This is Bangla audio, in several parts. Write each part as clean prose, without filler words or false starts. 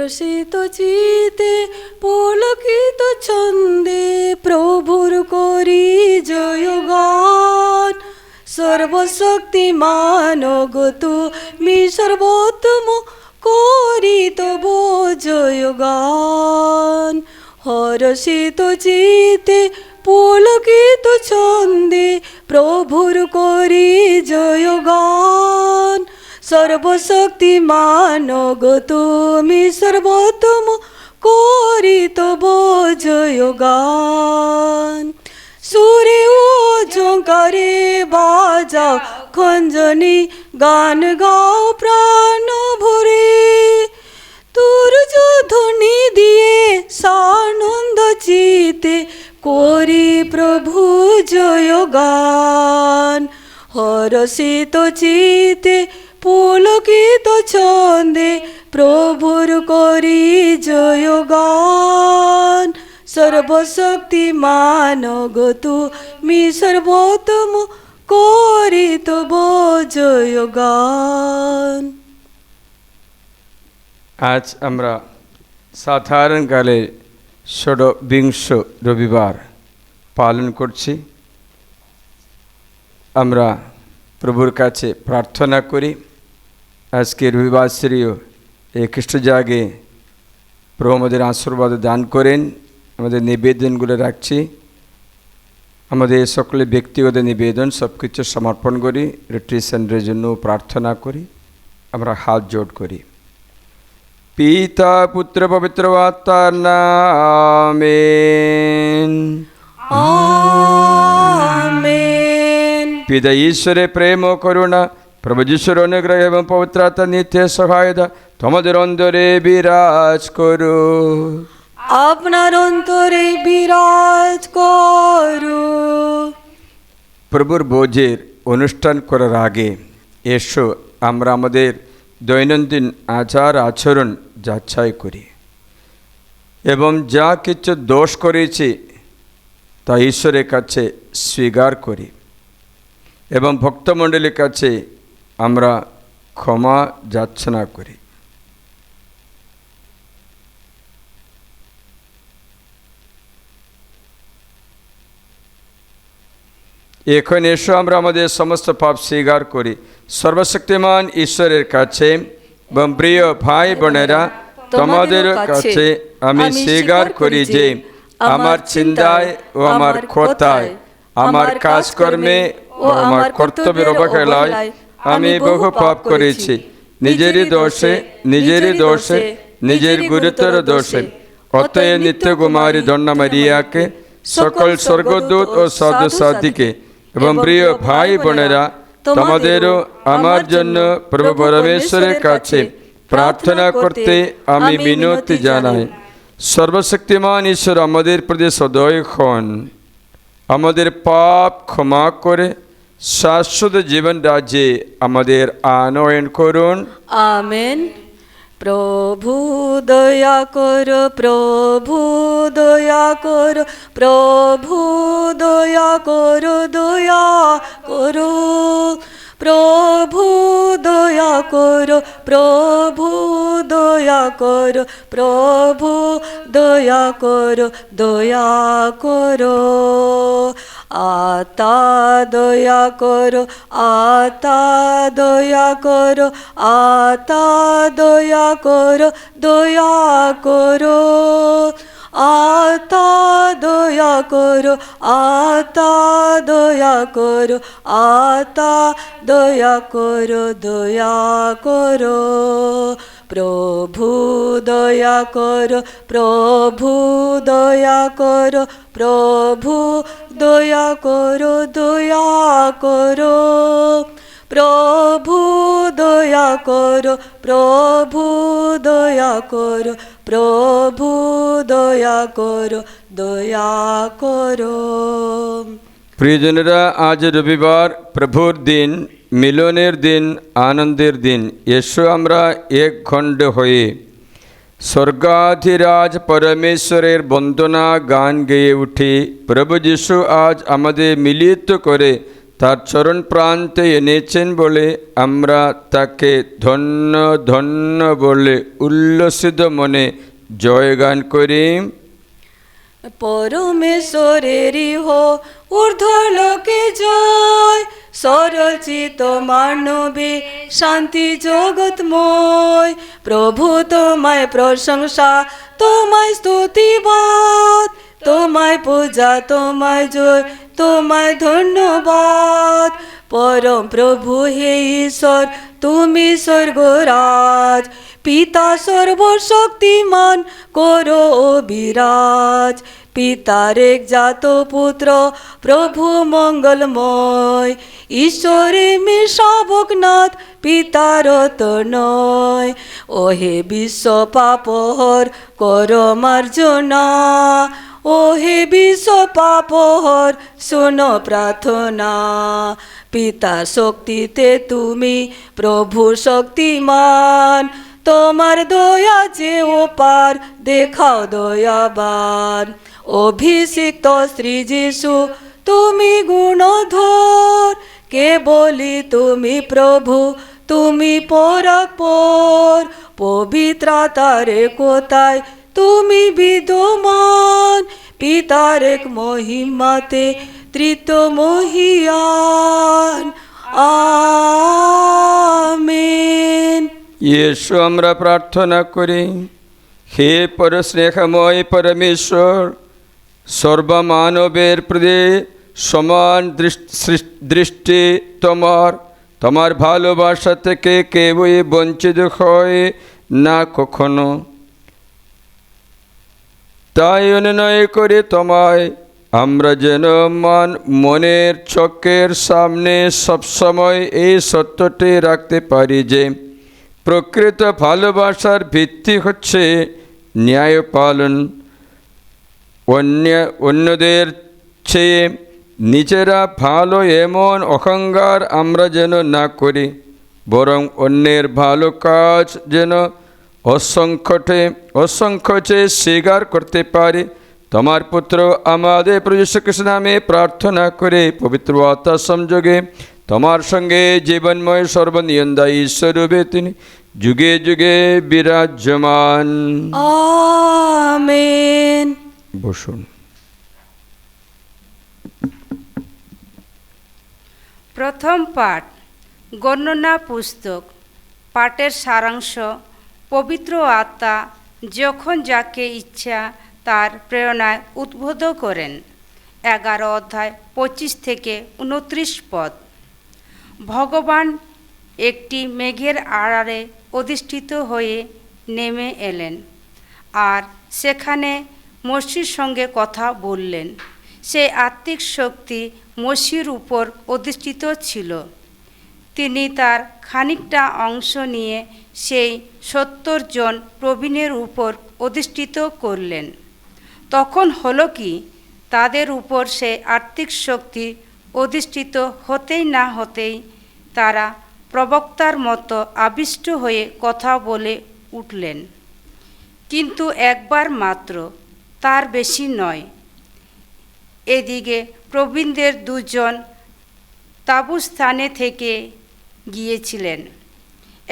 হরষিত চিতে পুলকিত ছন্দে প্রভুর করি জয়গান। সর্বশক্তিমান গো তুমি সর্বোত্তম, করি তব জয়গান। হরষিত চিতে পুলকিত ছন্দে প্রভুর করি জয়গান। সর্বশক্তিমান গো তুমি সর্বোত্তম, করি তব জয়গান। সুরে ও ঝঙ্কারে বাজাও খঞ্জনি, গান গাও প্রাণ ভরে। তুর্য ধ্বনি দিয়ে সানন্দ চিতে করি প্রভু জয়গান। হরষিত চিতে পুলকিত ছন্দে প্রভুর করি জয়গান। সর্বশক্তিমান গো তুমি সর্বোত্তম, করি তব জয়গান। আজ আমরা সাধারণকালে ষোড়বিংশ রবিবার পালন করছি। আমরা প্রভুর কাছে প্রার্থনা করি আজকে রবিবাসরীয় এই খ্রিস্টজাগে প্রভু আমাদের আশীর্বাদ দান করেন। আমাদের নিবেদনগুলো রাখছি, আমাদের সকলে ব্যক্তিগত নিবেদন সব কিছু সমর্পণ করি। রিট্রিট সেন্টারের জন্য প্রার্থনা করি, আমরা হাত জোড় করি। পিতা পুত্র পবিত্র আত্মার নামে আমেন। পিতা ঈশ্বরের প্রেম ও করুণা, প্রভু যিশুর অনুগ্রহ এবং পবিত্র আত্মার নিত্য সহায়তা তোমাদের অন্তরে বিরাজ করো। আপনার অন্তরে বিরাজ করো। প্রভুর ভোজের অনুষ্ঠান করার আগে এসো আমরা আমাদের দৈনন্দিন আচার আচরণ যাচাই করি এবং যা কিছু দোষ করেছি তা ঈশ্বরের কাছে স্বীকার করি এবং ভক্তমণ্ডলীর কাছে আমরা ক্ষমা যাচনা করি। এখন এসো আমরা আমাদের সমস্ত পাপ স্বীকার করি সর্বশক্তিমান ঈশ্বরের কাছে। এবং প্রিয় ভাই বোনেরা, তোমাদের কাছে আমি স্বীকার করি যে আমার চিন্তায় ও আমার কথায়, আমার কাজকর্মে ও আমার কর্তব্যের অবহেলায় আমি বহু পাপ করেছি। নিজেরই দোষে নিজের গুরুতর দোষে। অতএব নিত্য কুমারী ধন্য মারিয়াকে, সকল স্বর্গদূত ও সাধু সাধিকে এবং প্রিয় ভাই বোনেরা, তোমাদেরও আমার জন্য প্রভু পরমেশ্বরের কাছে প্রার্থনা করতে আমি মিনতি জানাই। সর্বশক্তিমান ঈশ্বর আমাদের প্রতি সদয় হন, আমাদের পাপ ক্ষমা করে শাশ্বত জীবন রাজ্যে আমাদের আনয়ন করুন। আমেন। প্রভু দয়া করো, প্রভু দয়া করো, প্রভু দয়া করো, দয়া করো। প্রভু দয়া করো, প্রভু দয়া করো, প্রভু দয়া করো, দয়া করো। আতা দয়া করো, আতা দয়া করো, আতা দয়া করো, দয়া করো। আতা দয়া করো, আতা দয়া করো, আতা দয়া করো, দয়া করো। প্রভু দয়া করো, প্রভু দয়া করো, প্রভু দয়া করো, দয়া করো। প্রভু দয়া করো, প্রভু দয়া করো, প্রভু দয়া করো, দয়া করো। প্রিয়জনেরা, আজ রবিবার, প্রভুর দিন, মিলনের দিন, আনন্দের দিন। এসো আমরা এক খণ্ড হয়ে স্বর্গাধিরাজ পরমেশ্বরের বন্দনা গান গেয়ে উঠি। প্রভু যিশু আজ আমাদের মিলিত করে তার চরণ প্রান্তে এনেছেন বলে আমরা তাকে ধন্য ধন্য বলে উল্লসিত মনে জয়গান করি। পরমেশ্বরেরই হো ঊর্ধ্বলোকে জয়, সরচিত মানবে শান্তি জগৎময়। প্রভু তোমায় প্রশংসা, তোমায় স্তুতিবাদ, তোমায় পূজা, তোমায় জয়, তোমায় ধন্যবাদ। পরম প্রভু হে ঈশ্বর, তুমি স্বর্গরাজ, পিতা সর্বশক্তিমান করো বিরাজ। পিতার একজাত পুত্র প্রভু মঙ্গলময়, ঈশ্বরে মে শাবকনাথ পিতার নয়। ওহে বিশ্ব পাপহর কর মার্জনা, ওহে বিশ্ব পাপহর শোনো প্রার্থনা। পিতা শক্তিতে তুমি প্রভু শক্তিমান, তোমার দয়া যে ওপার দেখাও দয়াবান। অভিষিক্ত শ্রী যিশু তুমি গুণধর, কে বলি তুমি প্রভু তুমি পরাৎপর। পবিত্রতার কোথায় তুমি বিদ্যমান, পিতার এক মহিমাতে তৃতীয় মহিয়ান। আমেন। ইয়েশু আমরা প্রার্থনা করি। হে পরস্নেহময় পরমেশ্বর, সর্বমানবের প্রতি সমান দৃষ্টি তোমার, তোমার ভালোবাসা থেকে কেউই বঞ্চিত হয় না কখনো। তাই অনুনয় করে তোমায় আমরা যেন মনের চোখের সামনে সবসময় এই সত্যটি রাখতে পারি যে প্রকৃত ভালোবাসার ভিত্তি হচ্ছে ন্যায় পালন। অন্যদের চেয়ে নিজেরা ভালো এমন অহংকার আমরা যেন না করি, বরং অন্যের ভালো কাজ যেন অসংখ্যে স্বীকার করতে পারি। তোমার পুত্র আমাদের প্রভু যীশু খ্রিস্টের নামে প্রার্থনা করে পবিত্র আত্মা সংযোগে তোমার সঙ্গে জীবনময় সর্বনিয়ন্দায়ী ঈশ্বররূপে তিনি যুগে যুগে বিরাজমান। আমেন। বসুন। প্রথম পাঠ, গণনা পুস্তক। পাঠের সারাংশ, পবিত্র আত্মা যখন যাকে ইচ্ছা তার প্রেরণায় উদ্বুদ্ধ করেন। 11 অধ্যায় 25 থেকে 29 পদ। ভগবান একটি মেঘের আড়ালে অধিষ্ঠিত হয়ে নেমে এলেন আর সেখানে মসির সঙ্গে কথা বললেন। সেই আত্মিক শক্তি মসির উপর অধিষ্ঠিত ছিল। তিনি তার খানিকটা অংশ নিয়ে সেই 70 জন প্রবীণের উপর অধিষ্ঠিত করলেন। তখন হলো কি, তাদের উপর সেই আত্মিক শক্তি অধিষ্ঠিত হতেই না হতেই তারা প্রবক্তার মতো আবিষ্ট হয়ে কথা বলে উঠলেন, কিন্তু একবার মাত্র, তার বেশি নয়। এদিকে প্রবীণদের 2 জন তাঁবুস্থানে থেকে গিয়েছিলেন।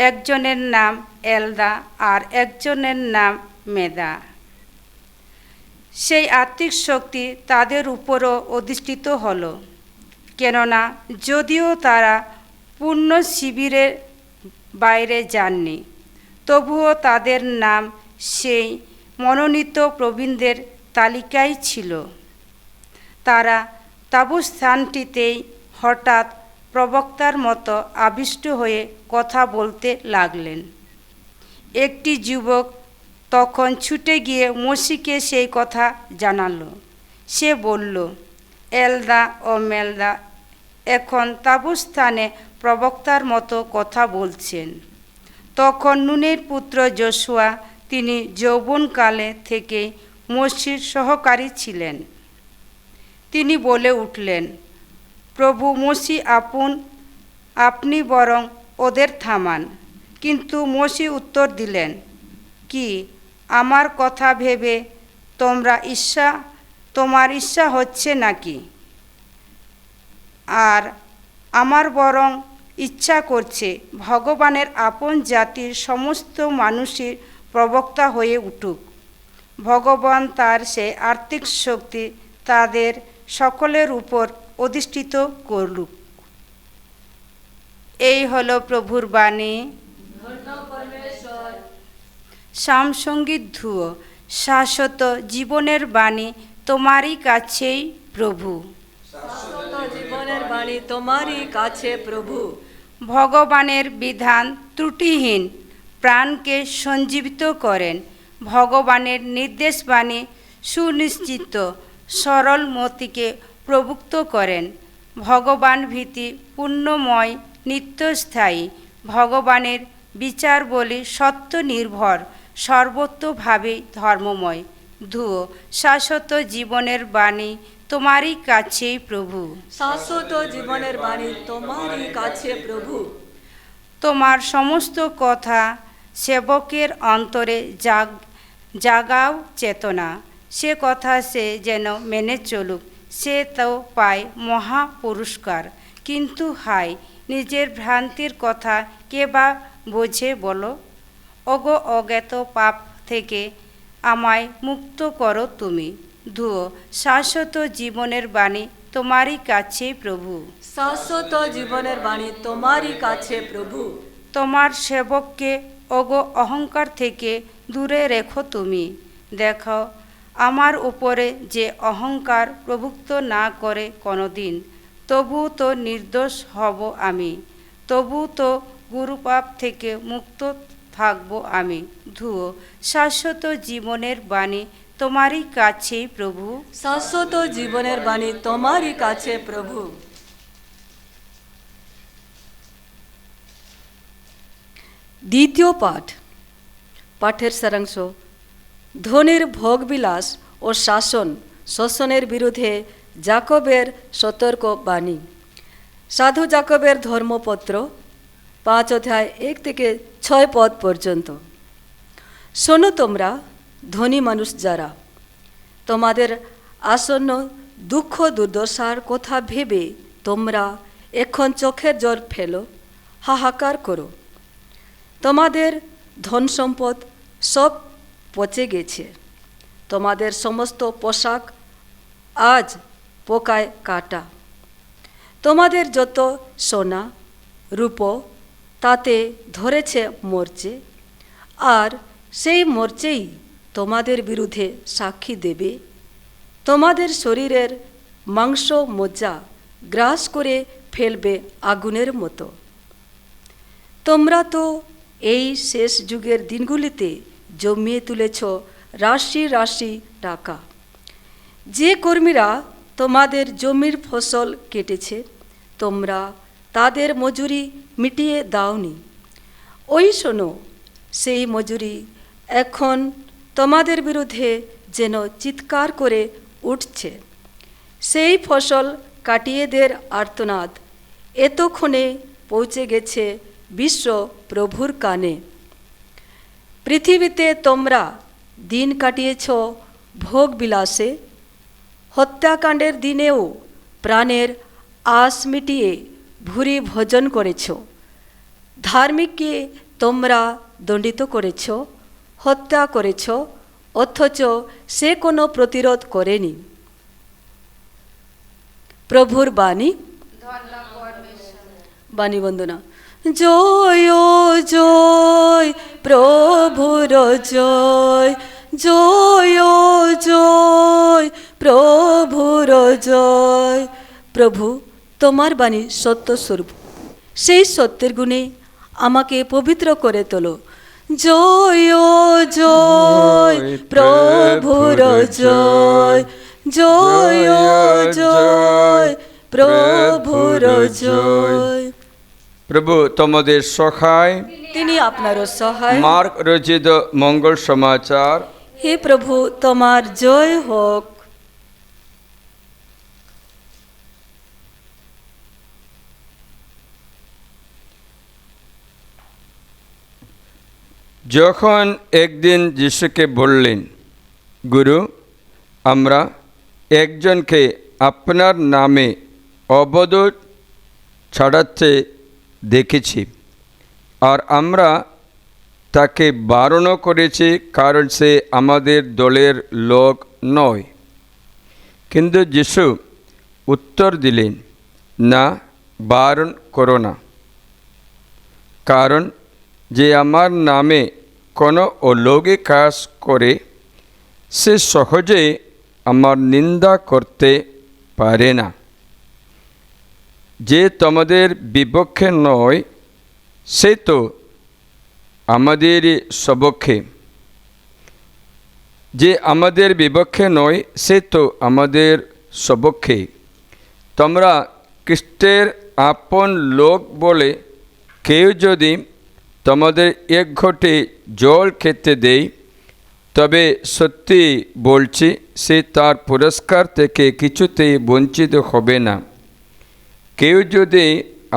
একজনের নাম এলদা আর একজনের নাম মেদা। সেই আত্মিক শক্তি তাদের উপরও অধিষ্ঠিত হলো, কেননা যদিও তারা পূর্ণ শিবিরের বাইরে যাননি, তবুও তাদের নাম সেই মনোনীত প্রবীণদের তালিকায় ছিল। তারা তাঁবুস্থানটিতেই হঠাৎ প্রবক্তার মতো আবিষ্ট হয়ে কথা বলতে লাগলেন। একটি যুবক তখন ছুটে গিয়ে মসিকে সেই কথা জানালো। সে বলল, এলদা ও মেলদা এখন তাঁবুস্থানে প্রবক্তার মতো কথা বলছেন। তখন নুনের পুত্র যোশুয়া, তিনি যৌবনকালে থেকে মসির সহকারী ছিলেন। তিনি বলে উঠলেন, প্রভু মসি আপনি বরং ওদের থামান। কিন্তু মসি উত্তর দিলেন, কি আমার কথা ভেবে তোমার ঈর্ষা হচ্ছে নাকি? আর আমার বরং ইচ্ছা করছে ভগবানের আপন জাতির সমস্ত মানুষের প্রবক্তা হয়ে উঠুক। ভগবান তার সে আর্থিক শক্তি তাদের সকলের উপর অধিষ্ঠিত করুক। এই হলো প্রভুর বাণী। সামসঙ্গীত ধুয়ো, শাশ্বত জীবনের বাণী তোমারই কাছেই প্রভু। শাশ্বত জীবনের বাণী তোমারই কাছে প্রভু। ভগবানের বিধান ত্রুটিহীন, প্রাণকে সঞ্জীবিত করেন। ভগবানের নির্দেশ বাণী সুনিশ্চিত, সরল মতিকে প্রবুক্ত করেন। ভগবান ভীতি পুণ্যময়, নিত্যস্থায়ী। ভগবানের বিচার বলি সত্য নির্ভর, সর্বতোভাবে ধর্মময়। ধুয়ো, শাশ্বত জীবনের বাণী তোমারই কাছেই প্রভু। শাশ্বত জীবনের বাণী তোমারই কাছে প্রভু। তোমার সমস্ত কথা সেবকের অন্তরে জাগাও চেতনা। সে কথা সে যেন মেনে চলুক, সে তো পায় মহা পুরস্কার। কিন্তু হায়, নিজের ভ্রান্তির কথা কে বা বোঝে বলো? ওগো অজ্ঞাত পাপ থেকে আমায় মুক্ত করো তুমি। ধুয়ো, শাশ্বত জীবনের বাণী তোমারই কাছে প্রভু। শাশ্বত জীবনের বাণী তোমারই কাছে প্রভু। তোমার সেবককে ওগো অহংকার থেকে দূরে রেখো তুমি। দেখো আমার উপরে যে অহংকার প্রভুত্ব না করে কোনোদিন, তবু তো নির্দোষ হব আমি, তবু তো গুরুপাপ থেকে মুক্ত থাকব আমি। ধুয়ো, শাশ্বত জীবনের বাণী তোমারই কাছেই প্রভু। শাশ্বত জীবনের বাণী তোমারই কাছে প্রভু। দ্বিতীয় পাঠ। পাঠের সারাংশ: ধনের ভোগবিলাস ও শাসন শোষণের বিরুদ্ধে জাকবের সতর্ক বাণী। সাধু জাকবের ধর্মপত্র 5 অধ্যায় 1 থেকে 6 পদ পর্যন্ত। শোনো তোমরা ধনী মানুষ যারা, তোমাদের আসন্ন দুঃখ দুর্দশার কথা ভেবে তোমরা এখন চোখের জল ফেলো, হাহাকার করো। তোমাদের ধন সম্পদ সব পচে গেছে, তোমাদের সমস্ত পোশাক আজ পোকায় কাটা। তোমাদের যত সোনা রূপো তাতে ধরেছে মরচে, আর সেই মরচেই তোমাদের বিরুদ্ধে সাক্ষী দেবে। তোমাদের শরীরের মাংস মজ্জা গ্রাস করে ফেলবে আগুনের মতো। তোমরা তো এই শেষ যুগের দিনগুলিতে জমিয়ে তুলেছ রাশি রাশি টাকা। যে কর্মীরা তোমাদের জমির ফসল কেটেছে, তোমরা তাদের মজুরি মিটিয়ে দাওনি। ওই শোনো, সেই মজুরি এখন তোমাদের বিরুদ্ধে যেন চিৎকার করে উঠছে। সেই ফসল কাটিয়েদের আর্তনাদ এতক্ষণে পৌঁছে গেছে বিশ্ব প্রভুর কানে। পৃথিবীতে তোমরা দিন কাটিয়েছ ভোগ বিলাসে, হত্যাকাণ্ডের দিনেও প্রাণের আশ মিটিয়ে ভুরি ভোজন করেছ। ধার্মিককে তোমরা দণ্ডিত করেছ, হত্যা করেছ, অথচ সে কোনো প্রতিরোধ করেনি। প্রভুর বাণী। বাণী বন্দনা। জয় জয় প্রভুর জয়, জয় জয় প্রভুর জয়। প্রভু, তোমার বাণী সত্যস্বরূপ, সেই সত্যের গুণে আমাকে পবিত্র করে তোলো। জয় জয় প্রভুর জয়, জয় জয় প্রভুর জয়। প্রভু তোমাদের সহায়, তিনি আপনারও সহায়। মার্ক রচিত মঙ্গল সমাচার। হে প্রভু, তোমার জয় হোক। যখন একদিন যিশুকে বললেন, গুরু, আমরা একজনকে আপনার নামে অবদূত ছাড়াতে দেখেছি, আর আমরা তাকে বারণও করেছি, কারণ সে আমাদের দলের লোক নয়। কিন্তু যিশু উত্তর দিলেন, না, বারণ করো না, কারণ যে আমার নামে কোনো অলৌকিক কাজ করে সে সহজে আমার নিন্দা করতে পারে না। যে তোমাদের বিপক্ষে নয় সে তো আমাদের সপক্ষে, যে আমাদের বিপক্ষে নয় সে তো আমাদের সপক্ষে। তোমরা খ্রিস্টের আপন লোক বলে কেউ যদি তোমাদের এক ঘটে জল খেতে দেয়, তবে সত্যি বলছি সে তার পুরস্কার থেকে কিছুতেই বঞ্চিত হবে না। কেউ যদি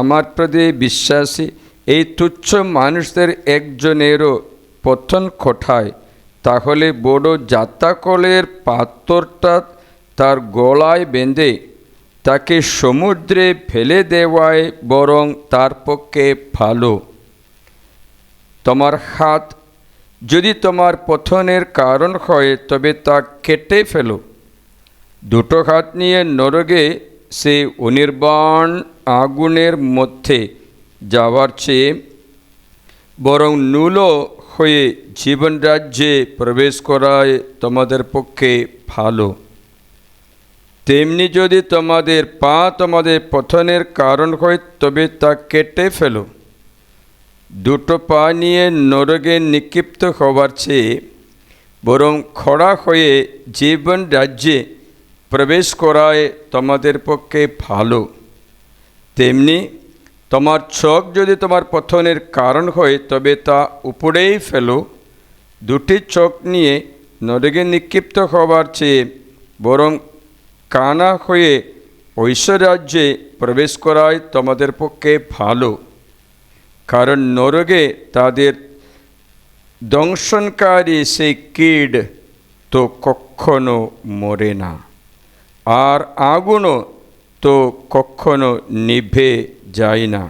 আমার প্রতি বিশ্বাসী এই তুচ্ছ মানুষদের একজনেরও পতন ঘটায়, তাহলে বড় যাত্রাকলের পাথরটা তার গলায় বেঁধে তাকে সমুদ্রে ফেলে দেওয়ায় বরং তার পক্ষে ভালো। তোমার হাত যদি তোমার পতনের কারণ হয় তবে তা কেটে ফেলো। দুটো হাত নিয়ে নরকে সে অনির্বাণ আগুনের মধ্যে যাওয়ার চেয়ে বরং নুলো হয়ে জীবন রাজ্যে প্রবেশ করায় তোমাদের পক্ষে ভালো। তেমনি যদি তোমাদের পা তোমাদের পতনের কারণ হয় তবে তা কেটে ফেলো। দুটো পা নিয়ে নরকে নিক্ষিপ্ত হওয়ার চেয়ে বরং খড়া হয়ে জীবন রাজ্যে প্রবেশ করায় তোমাদের পক্ষে ভালো। তেমনি তোমার চোখ যদি তোমার পতনের কারণ হয় তবে তা উপড়েই ফেলো। দুটি চোখ নিয়ে নরকে নিক্ষিপ্ত হওয়ার চেয়ে বরং কানা হয়ে ঐশ্বরাজ্যে প্রবেশ করায় তোমাদের পক্ষে ভালো। কারণ নরকে তাদের দংশনকারী সেই কীট তো কখনো মরে না, আর আগুনও তো কখনো নিভে যায় না।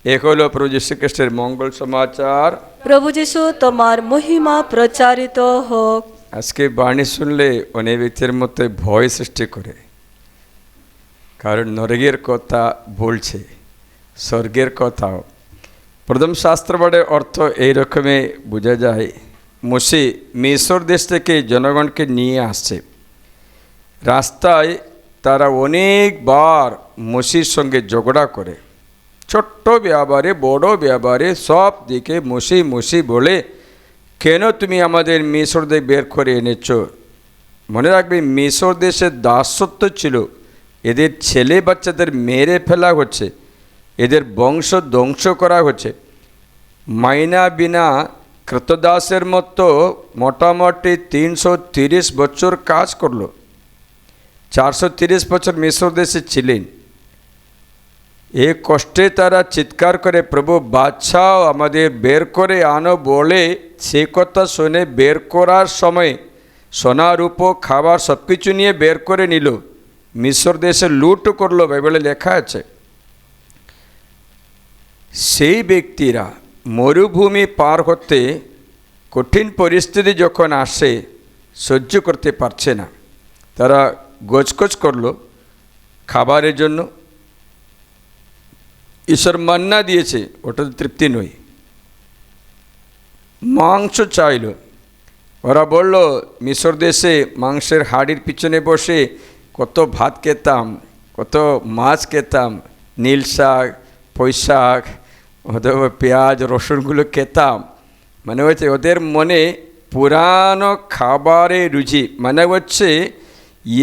এ হলো প্রভু যীশু খ্রিস্টের মঙ্গল সমাচার। প্রভু যিশু তোমার মহিমা প্রচারিত হোক। আজকে বাণী শুনলে অনেক ব্যক্তির মধ্যে ভয় সৃষ্টি করে, কারণ নরকের কথা বলছে, স্বর্গের কথাও। প্রথম শাস্ত্রবাদের অর্থ এই রকমে বোঝা যায়, মোশে মিশর দেশ থেকে জনগণকে নিয়ে আসছে। রাস্তায় তারা অনেকবার মোশির সঙ্গে ঝগড়া করে, ছোট্ট ব্যাপারে বড় ব্যাপারে সব দিকে মোশি বলে, কেন তুমি আমাদের মিশর দেশ বের করে এনেছ? মনে রাখবে, মিশর দেশের দাসত্ব ছিল, এদের ছেলে বাচ্চাদের মেরে ফেলা হচ্ছে, এদের বংশ ধ্বংস করা হচ্ছে। মাইনা বিনা কৃতদাসের মতো মোটামুটি 330 বছর কাজ করলো। 430 বছর মিশর দেশে ছিলেন। এ কষ্টে তারা চিৎকার করে, প্রভু বাদশাহ আমাদের বের করে আনো বলে, সে কথা শুনে বের করার সময় সোনা রূপো খাবার সব কিছু নিয়ে বের করে নিল। মিশর দেশে লুট করলো, বাইবেলে লেখা আছে। সেই ব্যক্তিরা মরুভূমি পার হতে কঠিন পরিস্থিতি যখন আসে সহ্য করতে পারছে না, তারা গোজগোজ করলো খাবারের জন্য। ঈশ্বর মান্না দিয়েছে, ওটা তো তৃপ্তি নয়, মাংস চাইল। ওরা বলল, মিশর দেশে মাংসের হাড়ির পিছনে বসে কত ভাত খেতাম, কত মাছ খেতাম, নীল শাক, পুঁই শাক অথবা পেঁয়াজ রসুনগুলো খেতাম। মানে হচ্ছে ওদের মনে পুরানো খাবারের রুচি, মানে হচ্ছে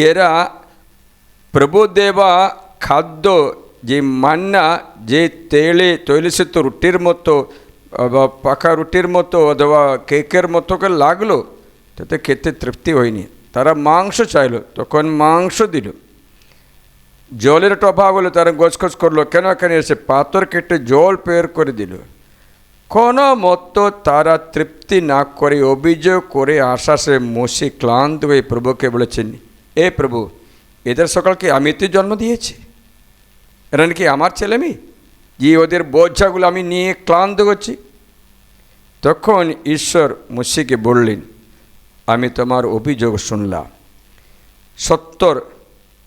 এরা প্রভু দেবা খাদ্য, যে মান্না, যে তৈলসিত রুটির মতো বা পাকা রুটির মতো অথবা কেকের মতো করে লাগলো, তাতে খেতে তৃপ্তি হয়নি। তারা মাংস চাইলো, তখন মাংস দিল। জলের একটা অভাব হলো, তারা গজগজ করলো, কেন এখানে এসে পাথর কেটে জল বের করে দিল। কোনো মতো তারা তৃপ্তি না করে অভিযোগ করে আসা সে মোশে ক্লান্ত হয়ে প্রভুকে বলেছেন, এ প্রভু, এদের সকলকে আমি তো জন্ম দিয়েছি, এরা নাকি আমার ছেলে মেয়ে, যে ওদের বোঝাগুলো আমি নিয়ে ক্লান্ত করছি। তখন ঈশ্বর মুশিকে বললেন, আমি তোমার অভিযোগ শুনলাম। 70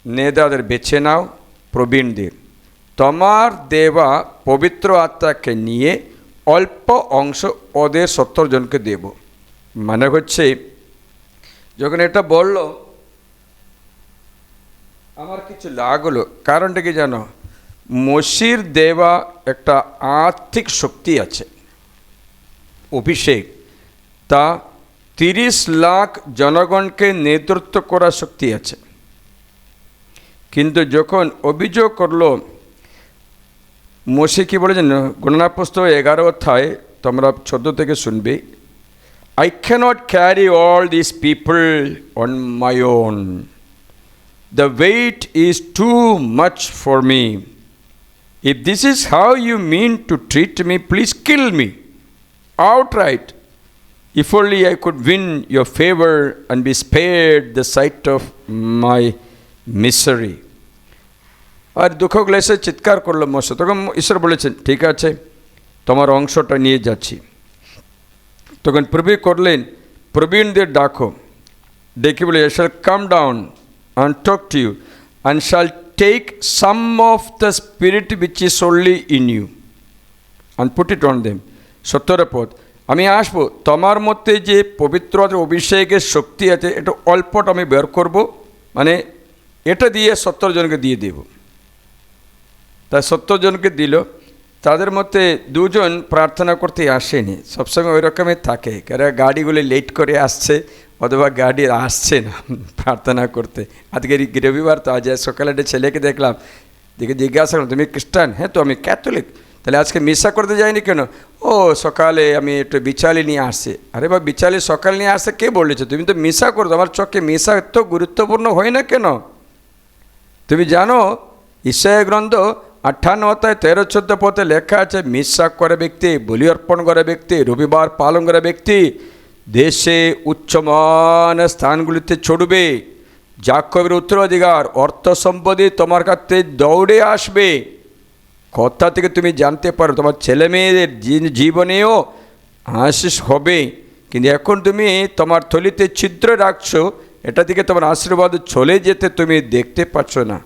নেতাদের বেছে নাও, প্রবীণদের, তোমার দেওয়া পবিত্র আত্মাকে নিয়ে অল্প অংশ ওদের 70 জনকে দেব। মানে হচ্ছে, যখন এটা বলল আমার কিছু লাগলো। কারণটা কি জানো? মসির দেওয়া একটা আর্থিক শক্তি আছে, অভিষেক, তা 30 লাখ জনগণকে নেতৃত্ব করার শক্তি আছে। কিন্তু যখন অভিযোগ করলো, মসি কি বলেছেন? গণনা পুস্তক 11 অধ্যায়, তোমরা 14 থেকে শুনবে, I cannot carry all these people on my own. The weight is too much for me. If this is how you mean to treat me, please kill me outright. If only I could win your favor and be spared the sight of my misery. আর দুঃখ ক্লেশে চিৎকার করলো মোশে। তখন ঈশ্বর বলেছেন, ঠিক আছে, তোমার অংশটা নিয়ে যাচ্ছি। তখন প্রভু করলেন, প্রবীণদের ডাকো, ডেকে বলে, I shall come down and talk to you and shall take some of the spirit which is only in you and put it on them. 70 পদ, আমি আসবো, তোমার মধ্যে যে পবিত্র অভিষেকের শক্তি আছে এটা অল্পটা আমি বের করব, মানে এটা দিয়ে 70 জনকে দিয়ে দেব। তাই 70 জনকে দিল। তাদের মধ্যে 2 জন প্রার্থনা করতে আসেনি, সবসময় ওই রকমই থাকে, কারণ গাড়িগুলি লেট করে আসছে অথবা গাড়ি আসছে না প্রার্থনা করতে। আজকে রবিবার তো, আজ সকালে একটা ছেলেকে দেখলাম, দেখে জিজ্ঞাসা করলাম, তুমি খ্রিস্টান? হ্যাঁ। তো আমি ক্যাথলিক। তাহলে আজকে মিশা করতে যাইনি কেন? ও সকালে আমি একটু বিচালি নিয়ে আসছি। আরে বা বিচালি সকালে নিয়ে আসছে কে বলেছে? তুমি তো মিশা করো, আমার চোখে মিশা এত গুরুত্বপূর্ণ হয় না কেন? তুমি জানো ঈশায়া গ্রন্থ 58 অধ্যায় 13-14 পদে লেখা আছে, মিশা করে ব্যক্তি, বলি অর্পণ করে ব্যক্তি, রবিবার পালন করে ব্যক্তি দেশে উচ্চমান স্থানগুলিতে চড়বে, যাকবের উত্তরাধিকার অর্থ সম্পত্তি তোমার কাছে দৌড়ে আসবে। কথা থেকে তুমি জানতে পারো তোমার ছেলে মেয়েদের জীবনেও আশীষ হবে। কিন্তু এখন তুমি তোমার থলিতে ছিদ্র রাখছো, এটা থেকে তোমার আশীর্বাদ চলে যেতে তুমি দেখতে পাচ্ছ না।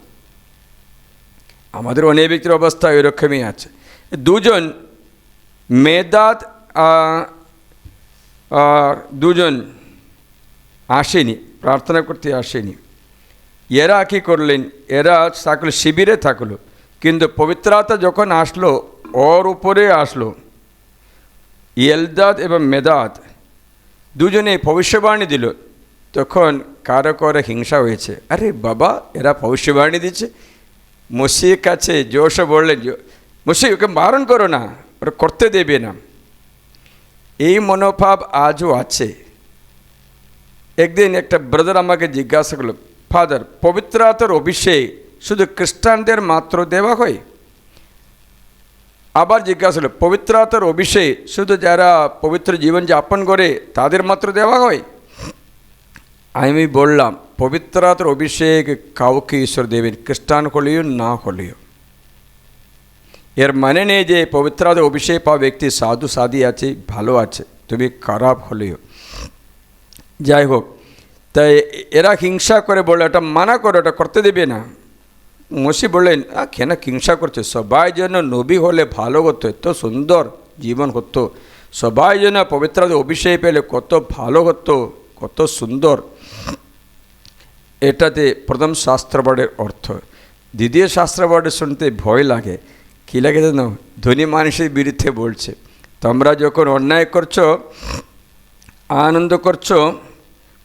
আমাদের অনেক ব্যক্তির অবস্থা এরকমই আছে। 2 জন মেদাত 2 জন আসেনি, প্রার্থনা করতে আসেনি। এরা কী করলেন? এরা থাকলো শিবিরে থাকলো, কিন্তু পবিত্র আত্মা যখন আসলো ওর উপরে আসলো। এলদাদ এবং মেদাত 2 জনে ভবিষ্যবাণী দিল। তখন কারো কারো হিংসা হয়েছে, আরে বাবা এরা ভবিষ্যবাণী দিচ্ছে। মসির কাছে জোশে বললেন, মসি ওকে বারণ করো না, ওরা করতে দেবে না। এই মনোভাব আজও আছে। একদিন একটা ব্রাদার আমাকে জিজ্ঞাসা করলো, ফাদার, পবিত্র আত্মার অভিষেক শুধু খ্রিস্টানদের মাত্র দেওয়া হয়? আবার জিজ্ঞাসা হলো, পবিত্র আত্মার অভিষেক শুধু যারা পবিত্র জীবন যাপন করে তাদের মাত্র দেওয়া হয়? আমি বললাম, পবিত্র আত্মার অভিষেক কাউকে ঈশ্বর দেবেন, খ্রিস্টান হলেও না হলেও। এর মানে নেই যে পবিত্র আত্মার অভিষেক পাওয়া ব্যক্তি সাধু সাধি আছে, ভালো আছে, তুমি খারাপ হলেও। যাই হোক, তাই এরা হিংসা করে বলে এটা মানা করো, এটা করতে দেবে না। মসি বললেন, কেন হিংসা করছে? সবাই যেন নবী হলে ভালো হতো, এত সুন্দর জীবন হতো, সবাই যেন পবিত্র অভিষেক পেলে কত ভালো হতো, কত সুন্দর। এটাতে প্রথম শাস্ত্রবাদের অর্থ। দ্বিতীয় শাস্ত্রবাদের শুনতে ভয় লাগে। কী লাগে জানো? ধনী মানুষের বিরুদ্ধে বলছে। তোমরা যখন অন্যায় করছো, আনন্দ করছো,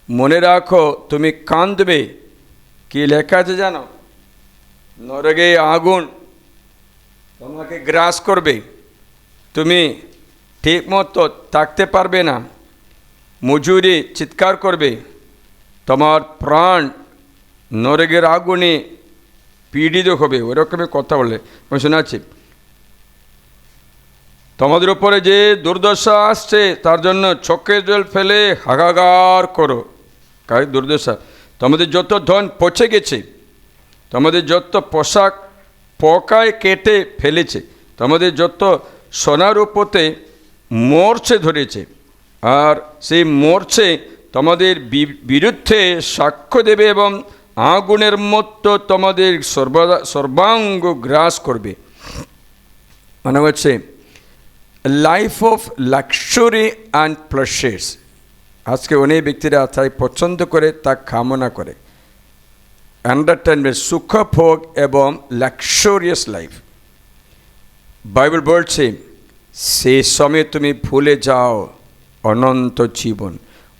মনে রাখো তুমি কাঁদবে। কি লেখা আছে জানো? নরকে আগুন তোমাকে গ্রাস করবে, তুমি ঠিক মতো থাকতে পারবে না, মজুরি চিৎকার করবে, তোমার প্রাণ নরকের আগুনে পীড়িত হবে। ওরকমই কথা বলে আমি শোনাচ্ছি। তোমাদের উপরে যে দুর্দশা আসছে তার জন্য চোখের জল ফেলে হাহাকার করো। কার দুর্দশা? তোমাদের যত ধন পচে গেছে, তোমাদের যত পোশাক পোকায় কেটে ফেলেছে, তোমাদের যত সোনার উপতে মরছে ধরেছে, আর সেই মরছে তোমাদের বিরুদ্ধে সাক্ষ্য দেবে এবং আগুনের মতো তোমাদের সর্বাঙ্গ গ্রাস করবে। মানে হচ্ছে life of luxury and pleasures. আজকে অনেক ব্যক্তিরা তাই পছন্দ করে, তা কামনা করে, এন্টারটেনমেন্ট, সুখভোগ এবং লাক্সারিয়াস লাইফ। বাইবেল বলছে সেই সময় তুমি ভুলে যাও অনন্ত জীবন।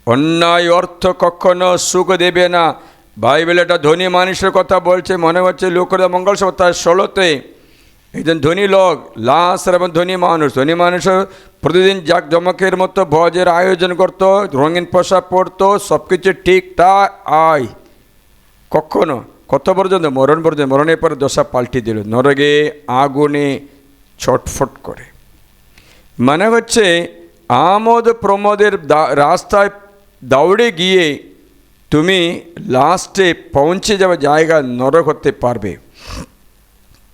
অন্যায় অর্থ কখনো সুখ দেবে না। বাইবেল একটা ধনী মানুষের কথা বলছে, মনে হচ্ছে লোকের মঙ্গল সপ্তাহ 16তে একজন ধনী লোক, লাশ এবং ধনী মানুষ প্রতিদিন জাঁকজমকের মতো ভোজের আয়োজন করতো, রঙিন পোশাক পরতো, সব কিছু ঠিকঠাক। কখনো কত পর্যন্ত? মরণ পর্যন্ত। মরণের পরে দশা পাল্টে দিল, নরকে আগুনে ছটফট করে। মানে হচ্ছে আমোদ প্রমোদের রাস্তায় দৌড়ে গিয়ে তুমি লাস্টে পৌঁছে যাওয়া জায়গা নরক হতে পারবে,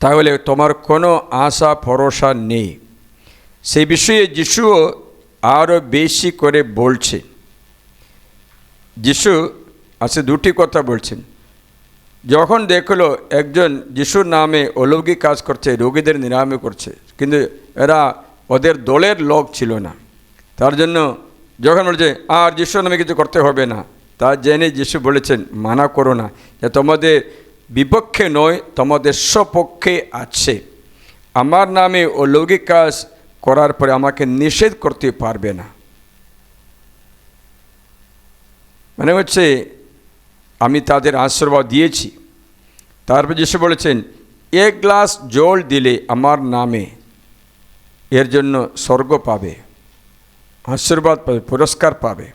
তাহলে তোমার কোনো আশা ভরসা নেই। সেই বিষয়ে যিশুও আরও বেশি করে বলছে। যিশু আছে দুটি কথা বলছেন। যখন দেখলো একজন যিশুর নামে অলৌকিক কাজ করছে, রোগীদের নিরাময় করছে, কিন্তু এরা ওদের দলের লোক ছিল না, তার জন্য যখন বলছে আর যিশুর নামে কিছু করতে হবে না, তা জেনে যিশু বলেছেন মানা করো না, যে তোমাদের বিপক্ষে নয়, তোমাদের স্বপক্ষে আছে। আমার নামে অলৌকিক কাজ করার পরে আমাকে নিষেধ করতে পারবে না। মানে হচ্ছে আমি তাদের আশীর্বাদ দিয়েছি। তারপর যিশু বলেছেন 1 গ্লাস জল দিলে আমার নামে, এর জন্য স্বর্গ পাবে, আশীর্বাদ পাবে, পুরস্কার পাবে।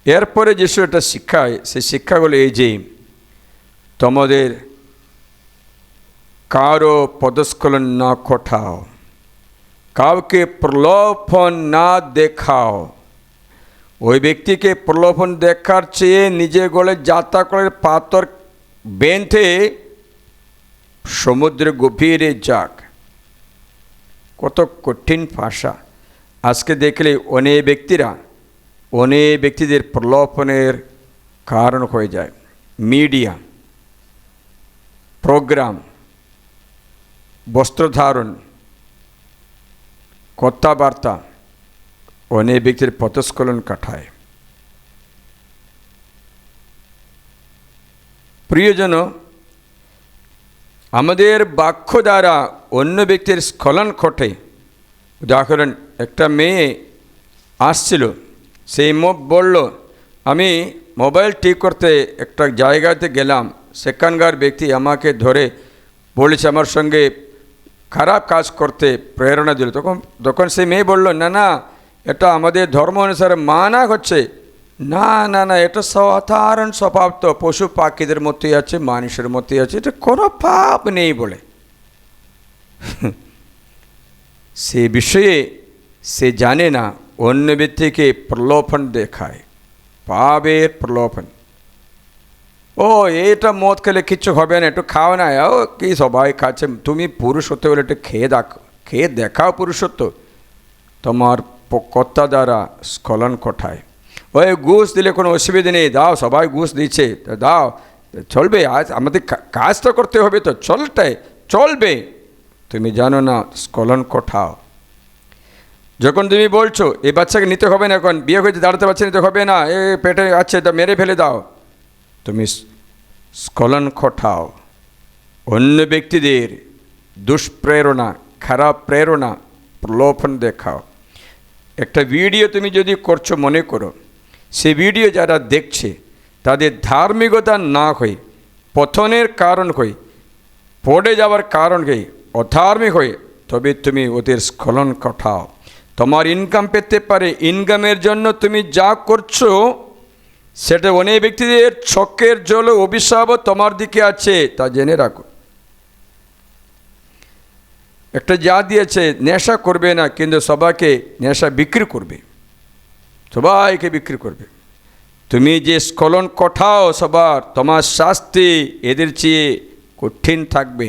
এরপরে যিশু একটা শিক্ষায়, সেই শিক্ষাগুলো এই যে তোমাদের কারো পদস্খলন না ঘটাও, কাউকে প্রলোভন না দেখাও। ওই ব্যক্তিকে প্রলোভন দেখার চেয়ে নিজের গলে জাঁতাকলের পাথর বেঁধে সমুদ্রে গভীরে যাক। কত কঠিন ভাষা। আজকে দেখলে অনেক ব্যক্তিদের প্রলোভনের কারণ হয়ে যায়। মিডিয়া, প্রোগ্রাম, বস্ত্রধারণ, কথাবার্তা অনেক ব্যক্তির পথস্খলন কাটায়। প্রিয়জন, আমাদের বাক্য দ্বারা অন্য ব্যক্তির স্খলন ঘটে। উদাহরণ, একটা মেয়ে আসছিল, সেই বলল আমি মোবাইল ঠিক করতে একটা জায়গাতে গেলাম, সেখানকার ব্যক্তি আমাকে ধরে বলেছে আমার সঙ্গে খারাপ কাজ করতে প্রেরণা দিল। তখন সেই মেয়ে বলল না, এটা আমাদের ধর্ম অনুসারে মানা হচ্ছে। না, এটা সাধারণ স্বভাব, তো পশু পাখিদের মতোই আছে, মানুষের মতোই আছে, এটা কোনো পাপ নেই বলে। সে বিষয়ে সে জানে না অন্য ব্যক্তিকে প্রলোভন দেখায়, পাপের প্রলোভন। ও এটা মদ খেলে কিচ্ছু হবে না, একটু খাও না, ও কি সবাই খাচ্ছে, তুমি পুরুষ হতে হলে একটু খেয়ে দেখাও পুরুষত্ব। তোমার কথা দ্বারা স্খলন ঘটায়। ওই ঘুষ দিলে কোনো অসুবিধা নেই, দাও, সবাই ঘুষ দিচ্ছে, দাও, চলবে, আজ আমাদের কাজ তো করতে হবে, তো চলবে। তুমি জানো না স্খলন ঘটাও। যখন তুমি বলছো এই বাচ্চাকে নিতে হবে না, এখন বিয়ে হয়েছে, দাঁড়াতে বাচ্চা নিতে হবে না, এ পেটে আছে, তা মেরে ফেলে দাও, তুমি স্খলন ঘটাও। অন্য ব্যক্তিদের দুষ্প্রেরণা, খারাপ প্রেরণা, প্রলোভন দেখাও। একটা ভিডিও তুমি যদি করছো, মনে করো সেই ভিডিও যারা দেখছে তাদের ধার্মিকতা না হয়ে পতনের কারণ হয়ে, পড়ে যাওয়ার কারণ হয়ে, অধার্মিক হয়ে, তবে তুমি ওদের স্খলন ঘটাও। তোমার ইনকাম পেতে পারে, ইনকামের জন্য তুমি যা করছো সেটা অনেক ব্যক্তিদের চোখের জল অভিশাপও তোমার দিকে আছে, তা জেনে রাখো। একটা যা দিয়েছে, নেশা করবে না, কিন্তু সবাইকে নেশা বিক্রি করবে, সবাইকে বিক্রি করবে। তুমি যে স্খলন ঘটাও সবার, তোমার শাস্তি এদের চেয়ে কঠিন থাকবে।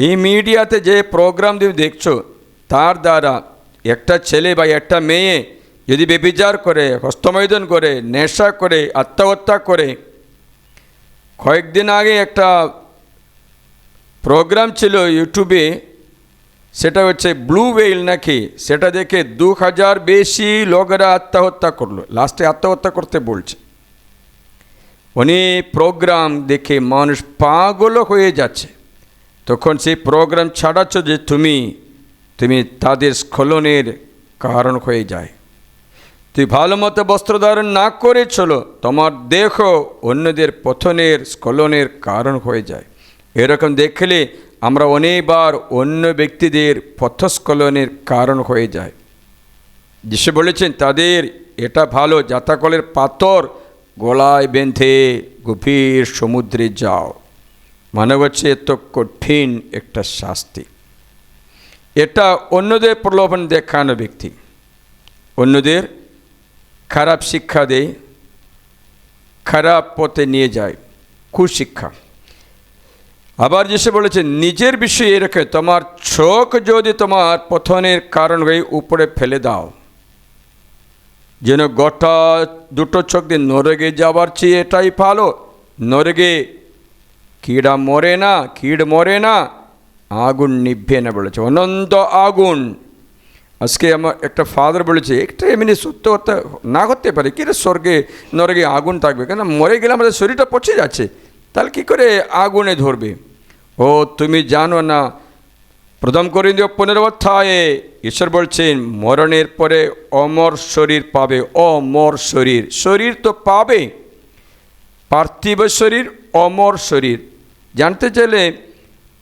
এই মিডিয়াতে যে প্রোগ্রাম তুমি দেখছো, তার দ্বারা একটা ছেলে বা একটা মেয়ে যদি বেবিচার করে, হস্তমৈদন করে, নেশা করে, আত্মহত্যা করে। কয়েকদিন আগে একটা প্রোগ্রাম ছিল ইউটিউবে, সেটা হচ্ছে ব্লু ওয়েল নাকি, সেটা দেখে 2000 বেশি লোকেরা আত্মহত্যা করলো, লাস্টে আত্মহত্যা করতে বলছে। উনি প্রোগ্রাম দেখে মানুষ পাগল হয়ে যাচ্ছে। তখন সেই প্রোগ্রাম ছাড়াচ্ছ যে তুমি তাদের স্খলনের কারণ হয়ে যায়। তুই ভালো মতো বস্ত্র ধারণ না করে চলো, তোমার দেহ অন্যদের পতনের স্খলনের কারণ হয়ে যায়। এরকম দেখলে আমরা অনেকবার অন্য ব্যক্তিদের পথস্খলনের কারণ হয়ে যায়। যিশু বলেছেন তাদের এটা ভালো জাতাকলের পাথর গলায় বেঁধে গভীর সমুদ্রে যাও। মানে হচ্ছে এত কঠিন একটা শাস্তি। এটা অন্যদের প্রলোভন দেখানো ব্যক্তি, অন্যদের খারাপ শিক্ষা দেয়, খারাপ পথে নিয়ে যায়, কুশিক্ষা। আবার যিশু বলেছেন নিজের বিষয়ে রেখে তোমার চোখ যদি তোমার পতনের কারণ হয়ে উপরে ফেলে দাও, যেন গোটা দুটো চোখ দিয়ে নরকে যাবার চেয়ে এটাই ভালো। নরকে কীট মরে না, আগুন নিভবে না বলেছে, অনন্ত আগুন। আজকে আমার একটা ফাদার বলেছে একটা এমনি সত্য না করতে পারে, কি রে স্বর্গে নরকে আগুন থাকবে, কেন মরে গেলে আমাদের শরীরটা পচে যাচ্ছে, তাহলে কী করে আগুনে ধরবে? ও তুমি জানো না, 1 করিন্থীয় 15 অধ্যায়ে ঈশ্বর বলছেন মরণের পরে অমর শরীর পাবে। অমর শরীর তো পাবে, পার্থিব শরীর, অমর শরীর। জানতে চাইলে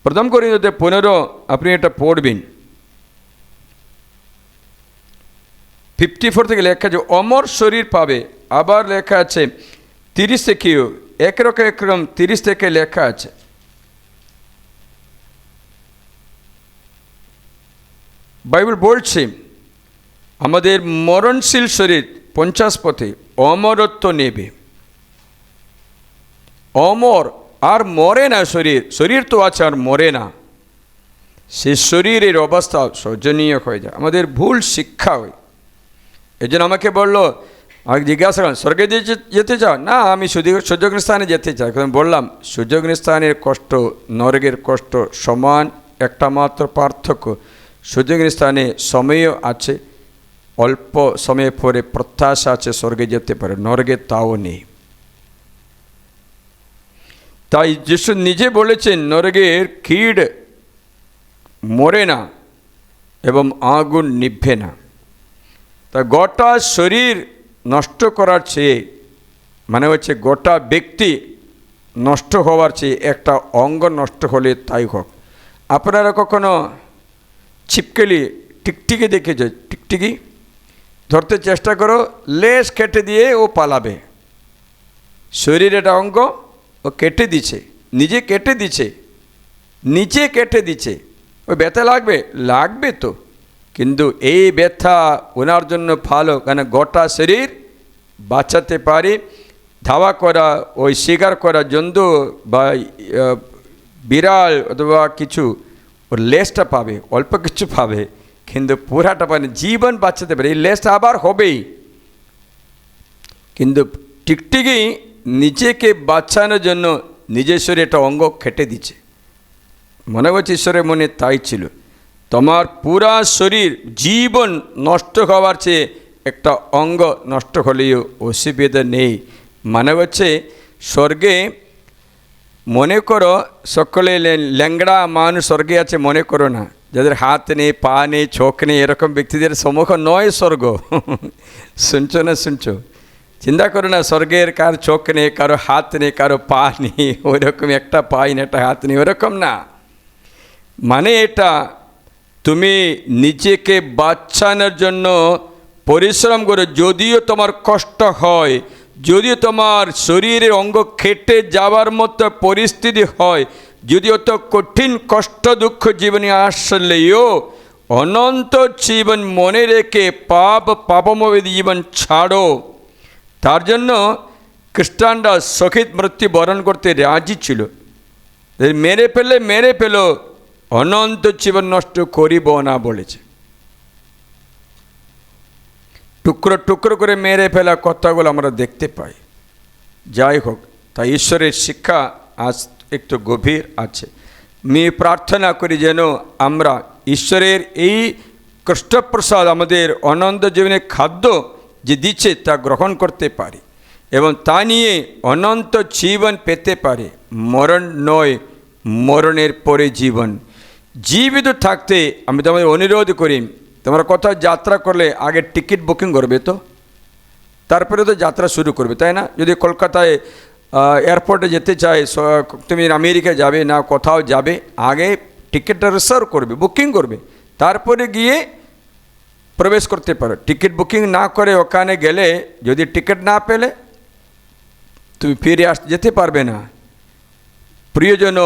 1 করিন্থীয় 15 আপনি এটা পড়বেন, 54 থেকে লেখা আছে অমর শরীর পাবে। আবার লেখা আছে 30 থেকেও একরকম 30 থেকে লেখা আছে, বাইবেল বলছে আমাদের মরণশীল শরীর 50 পথে অমরত্ব নেবে। অমর আর মরে না, শরীর তো আছে আর মরে না। সে শরীরের অবস্থা শোচনীয় হয়ে যায়, আমাদের ভুল শিক্ষা হয়। এই জন্য আমাকে বললো, আমাকে জিজ্ঞাসা করলাম স্বর্গে যেতে চাও? না, আমি সুযোগ স্থানে যেতে চাই। বললাম সুযোগ স্থানের কষ্ট নরকের কষ্ট সমান, একটা মাত্র পার্থক্য সুযোগ স্থানে সময়ও আছে, অল্প সময় পরে প্রত্যাশা আছে স্বর্গে যেতে পারে, নরকে তাও নেই। তাই যিশু নিজে বলেছেন নরকের কীট মরে না এবং আগুন নিভবে না। তা গোটা শরীর নষ্ট করার চেয়ে, মানে হচ্ছে গোটা ব্যক্তি নষ্ট হওয়ার চেয়ে একটা অঙ্গ নষ্ট হলে তাই হোক। আপনারা কখনো ছিপকেলি টিকটিকি দেখেছে? টিকটিকি ধরতে চেষ্টা করো, লেজ কেটে দিয়ে ও পালাবে। শরীর একটা অঙ্গ ও কেটে দিচ্ছে, নিজে কেটে দিচ্ছে, ও ব্যথা লাগবে তো, কিন্তু এই ব্যথা ওনার জন্য ভালো, কেন গোটা শরীর বাঁচাতে পারে। ধাওয়া করা, ওই শিকার করা জন্তু বা বিড়াল অথবা কিছু, ওর লেজটা পাবে, অল্প কিছু পাবে, কিন্তু পুরাটা পাবে, জীবন বাঁচাতে পারে। এই লেজটা আবার হবেই, কিন্তু টিকটিকি নিজেকে বাঁচানোর জন্য নিজের শরীরে একটা অঙ্গ কেটে দিচ্ছে। মনে হচ্ছে ঈশ্বরের মনে তাই ছিল, তোমার পুরা শরীর জীবন নষ্ট হওয়ার চেয়ে একটা অঙ্গ নষ্ট হলেও অসুবিধা নেই। মানে হচ্ছে স্বর্গে মনে করো সকলে ল্যাংড়া মানুষ স্বর্গে আছে মনে করো না, যাদের হাত নেই, পা নেই, চোখ নেই, এরকম ব্যক্তিদের সম্মুখ নয় স্বর্গ। শুনছো? চিন্তা করো না, স্বর্গের কার চোখ নেই, কারো হাত নেই, কারো পা নেই, ওই রকম একটা পা নেই, একটা হাত নেই, ওরকম না। মানে এটা তুমি নিজেকে বাঁচানোর জন্য পরিশ্রম করো, যদিও তোমার কষ্ট হয়, যদিও তোমার শরীরের অঙ্গ কেটে যাওয়ার মতো পরিস্থিতি হয়, যদি অত কঠিন কষ্ট দুঃখ জীবনে আসলেও অনন্ত জীবন মনে রেখে পাপময় জীবন ছাড়ো। তার জন্য খ্রিস্টানরা শহীদ মৃত্যু বরণ করতে রাজি ছিল। মেরে ফেলো, অনন্ত জীবন নষ্ট করিব না বলেছে। টুকরো টুকরো করে মেরে ফেলা কথাগুলো আমরা দেখতে পাই। যাই হোক, তাই ঈশ্বরের শিক্ষা আজ একটু গভীর আছে। আমি প্রার্থনা করি যেন আমরা ঈশ্বরের এই কৃষ্ণপ্রসাদ, আমাদের অনন্ত জীবনের খাদ্য যে দিচ্ছে, তা গ্রহণ করতে পারি এবং তা নিয়ে অনন্ত জীবন পেতে পারি। মরণ নয়, মরণের পরে জীবন। জীবিত থাকতে আমি তোমাদের অনুরোধ করি, তোমরা কোথাও যাত্রা করলে আগে টিকিট বুকিং করবে, তো তারপরে তো যাত্রা শুরু করবে, তাই না? যদি কলকাতায় এয়ারপোর্টে যেতে চাই, তুমি আমেরিকা যাবে না কোথাও যাবে, আগে টিকিটটা রিজার্ভ করবে, বুকিং করবে, তারপরে গিয়ে প্রবেশ করতে পারো। টিকিট বুকিং না করে ওখানে গেলে যদি টিকিট না পেলে তুমি ফিরে যেতে পারবে না। প্রিয়জন,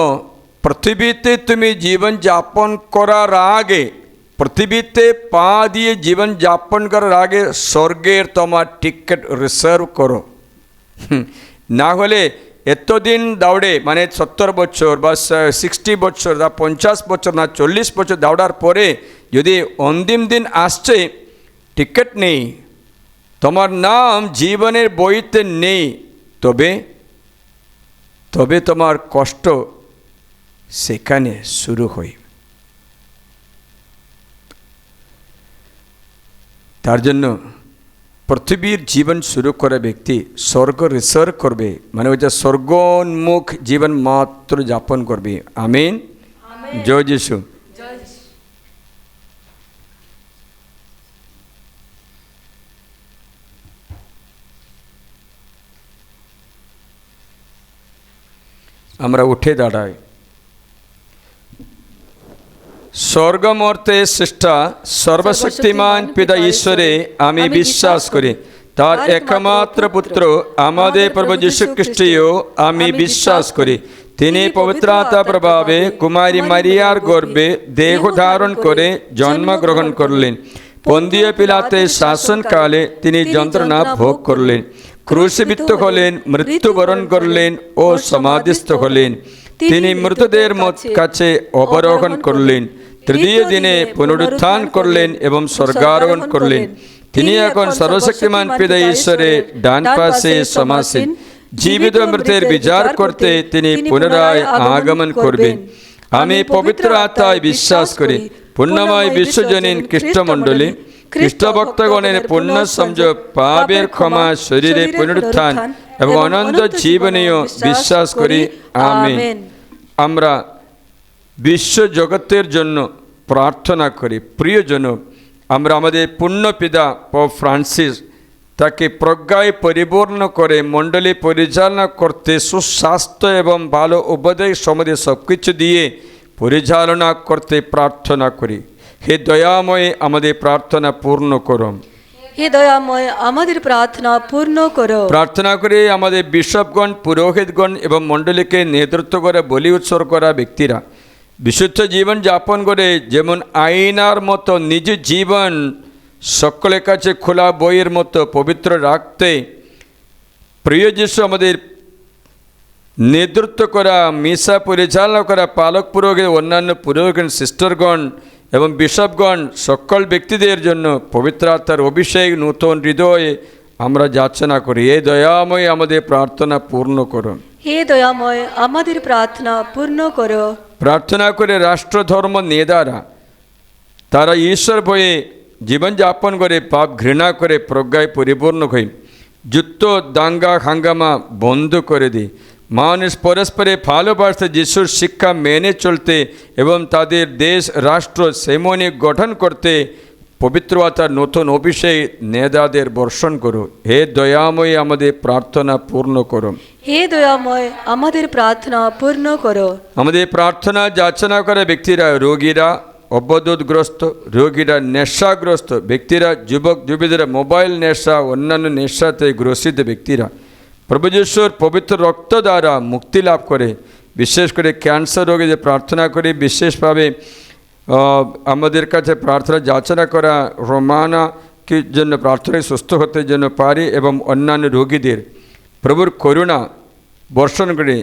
পৃথিবীতে তুমি জীবন যাপন করার আগে, পৃথিবীতে পা দিয়ে জীবন যাপন করার আগে স্বর্গের তোমার টিকিট রিজার্ভ করো। না হলে এতদিন দৌড়ে, মানে 70 বছর বা 60 বছর বা 50 বছর না 40 বছর দৌড়ার পরে যদি অন্তিম দিন আসছে টিকিট নেই, তোমার নাম জীবনের বইতে নেই, তবে তোমার কষ্ট সেখানে শুরু হয়। তার জন্য পৃথিবীর জীবন শুরু করা ব্যক্তি স্বর্গ রিসার্ভ করবে, মানে ওই যে স্বর্গোন্মুখ জীবন মাত্র যাপন করবে। আমিন, জয় যিশু। আমরা উঠে দাঁড়াই। স্বর্গমর্তে সৃষ্টা সর্বশক্তিমান পিতা ঈশ্বরে আমি বিশ্বাস করি, তার একমাত্র পুত্র আমাদের প্রভু যীশু খ্রিস্টেও আমি বিশ্বাস করি। তিনি পবিত্র আত্মার প্রভাবে কুমারী মারিয়ার গর্ভে দেহ ধারণ করে জন্মগ্রহণ করলেন। পন্তীয় পিলাতের শাসনকালে তিনি যন্ত্রণা ভোগ করলেন, ক্রুশবিদ্ধ হলেন, মৃত্যুবরণ করলেন ও সমাধিস্থ হলেন। তিনি মৃতদের কাছে অবরোহণ করলেন, তৃতীয় দিনে পুনরুত্থান করলেন এবং স্বর্গারোহণ করলেন। তিনি এখন সর্বশক্তিমান পিতা ঈশ্বরের ডান পাশে সমাসীন। জীবিত মৃতের বিচার করতে তিনি পুনরায় আগমন করবেন। আমি পবিত্র আত্মায় বিশ্বাস করি, পুণ্যময় বিশ্বজনীন খ্রিস্টমণ্ডলী, খ্রিস্টভক্তগণের পুণ্য সংযোগ, পাপের ক্ষমা, শরীরে পুনরুত্থান এবং অনন্ত জীবনেও বিশ্বাস করি। আমেন। আমরা বিশ্ব জগতের জন্য প্রার্থনা করি। প্রিয়জন, আমরা আমাদের পুণ্যপিতা পোপ ফ্রান্সিস, তাকে প্রজ্ঞায় পরিপূর্ণ করে মণ্ডলী পরিচালনা করতে সুস্বাস্থ্য এবং ভালো উপদেশ সম্বন্ধে সব কিছু দিয়ে পরিচালনা করতে প্রার্থনা করি। হে দয়াময়, আমাদের প্রার্থনা পূর্ণ করো। হে দয়াময়, আমাদের প্রার্থনা পূর্ণ করো। প্রার্থনা করে আমাদের বিশপগণ, পুরোহিতগণ এবং মণ্ডলীকে নেতৃত্ব করে বলি উৎসর্গ করা ব্যক্তিরা বিশুদ্ধ জীবন যাপন করে যেমন আয়নার মতো নিজ জীবন সকলের কাছে খোলা বইয়ের মতো পবিত্র রাখতে, প্রিয় যিশু আমাদের নেতৃত্ব করা, মিশা পরিচালনা করা পালক পুরোহিত, অন্যান্য পুরোহিত, সিস্টারগণ এবং বিশপগণ সকল ব্যক্তিদের জন্য পবিত্র আত্মার অভিষেক নূতন হৃদয়ে আমরা যাচনা করি। এই দয়াময় আমাদের প্রার্থনা পূর্ণ করুন। হে দয়াময়, আমাদের প্রার্থনা পূর্ণ করো। প্রার্থনা করে রাষ্ট্র ধর্ম নেতারা, তারা ঈশ্বর ভয়ে জীবনযাপন করে পাপ ঘৃণা করে প্রজ্ঞায় পরিপূর্ণ হয়ে যুদ্ধ, দাঙ্গা, হাঙ্গামা বন্ধ করে দিই। মানুষ পরস্পরে ভালোবাসতে, যিশুর শিক্ষা মেনে চলতে এবং তাদের দেশ রাষ্ট্র সেমনি গঠন করতে পবিত্র আত্মার নতুন অভিষেক নেতাদের বর্ষণ করো। হে দয়াময়, আমাদের প্রার্থনা পূর্ণ করো। হে দয়াময়, আমাদের প্রার্থনা পূর্ণ করো। আমাদের প্রার্থনা যাচনা করা ব্যক্তিরা, রোগীরা, অবদূতগ্রস্ত রোগীরা, নেশাগ্রস্ত ব্যক্তিরা, যুবক যুবতীরা, মোবাইল নেশা, অন্যান্য নেশাতে গ্রসিত ব্যক্তিরা প্রভু যিশুর পবিত্র রক্ত দ্বারা মুক্তি লাভ করে, বিশেষ করে ক্যান্সার রোগীদের প্রার্থনা করে, বিশেষভাবে আমাদের কাছে প্রার্থনা যাচনা করা রোমানাকে জন্য প্রার্থনায় সুস্থ হতে জন্য পারি এবং অন্যান্য রোগীদের প্রভুর করুণা বর্ষণ করে।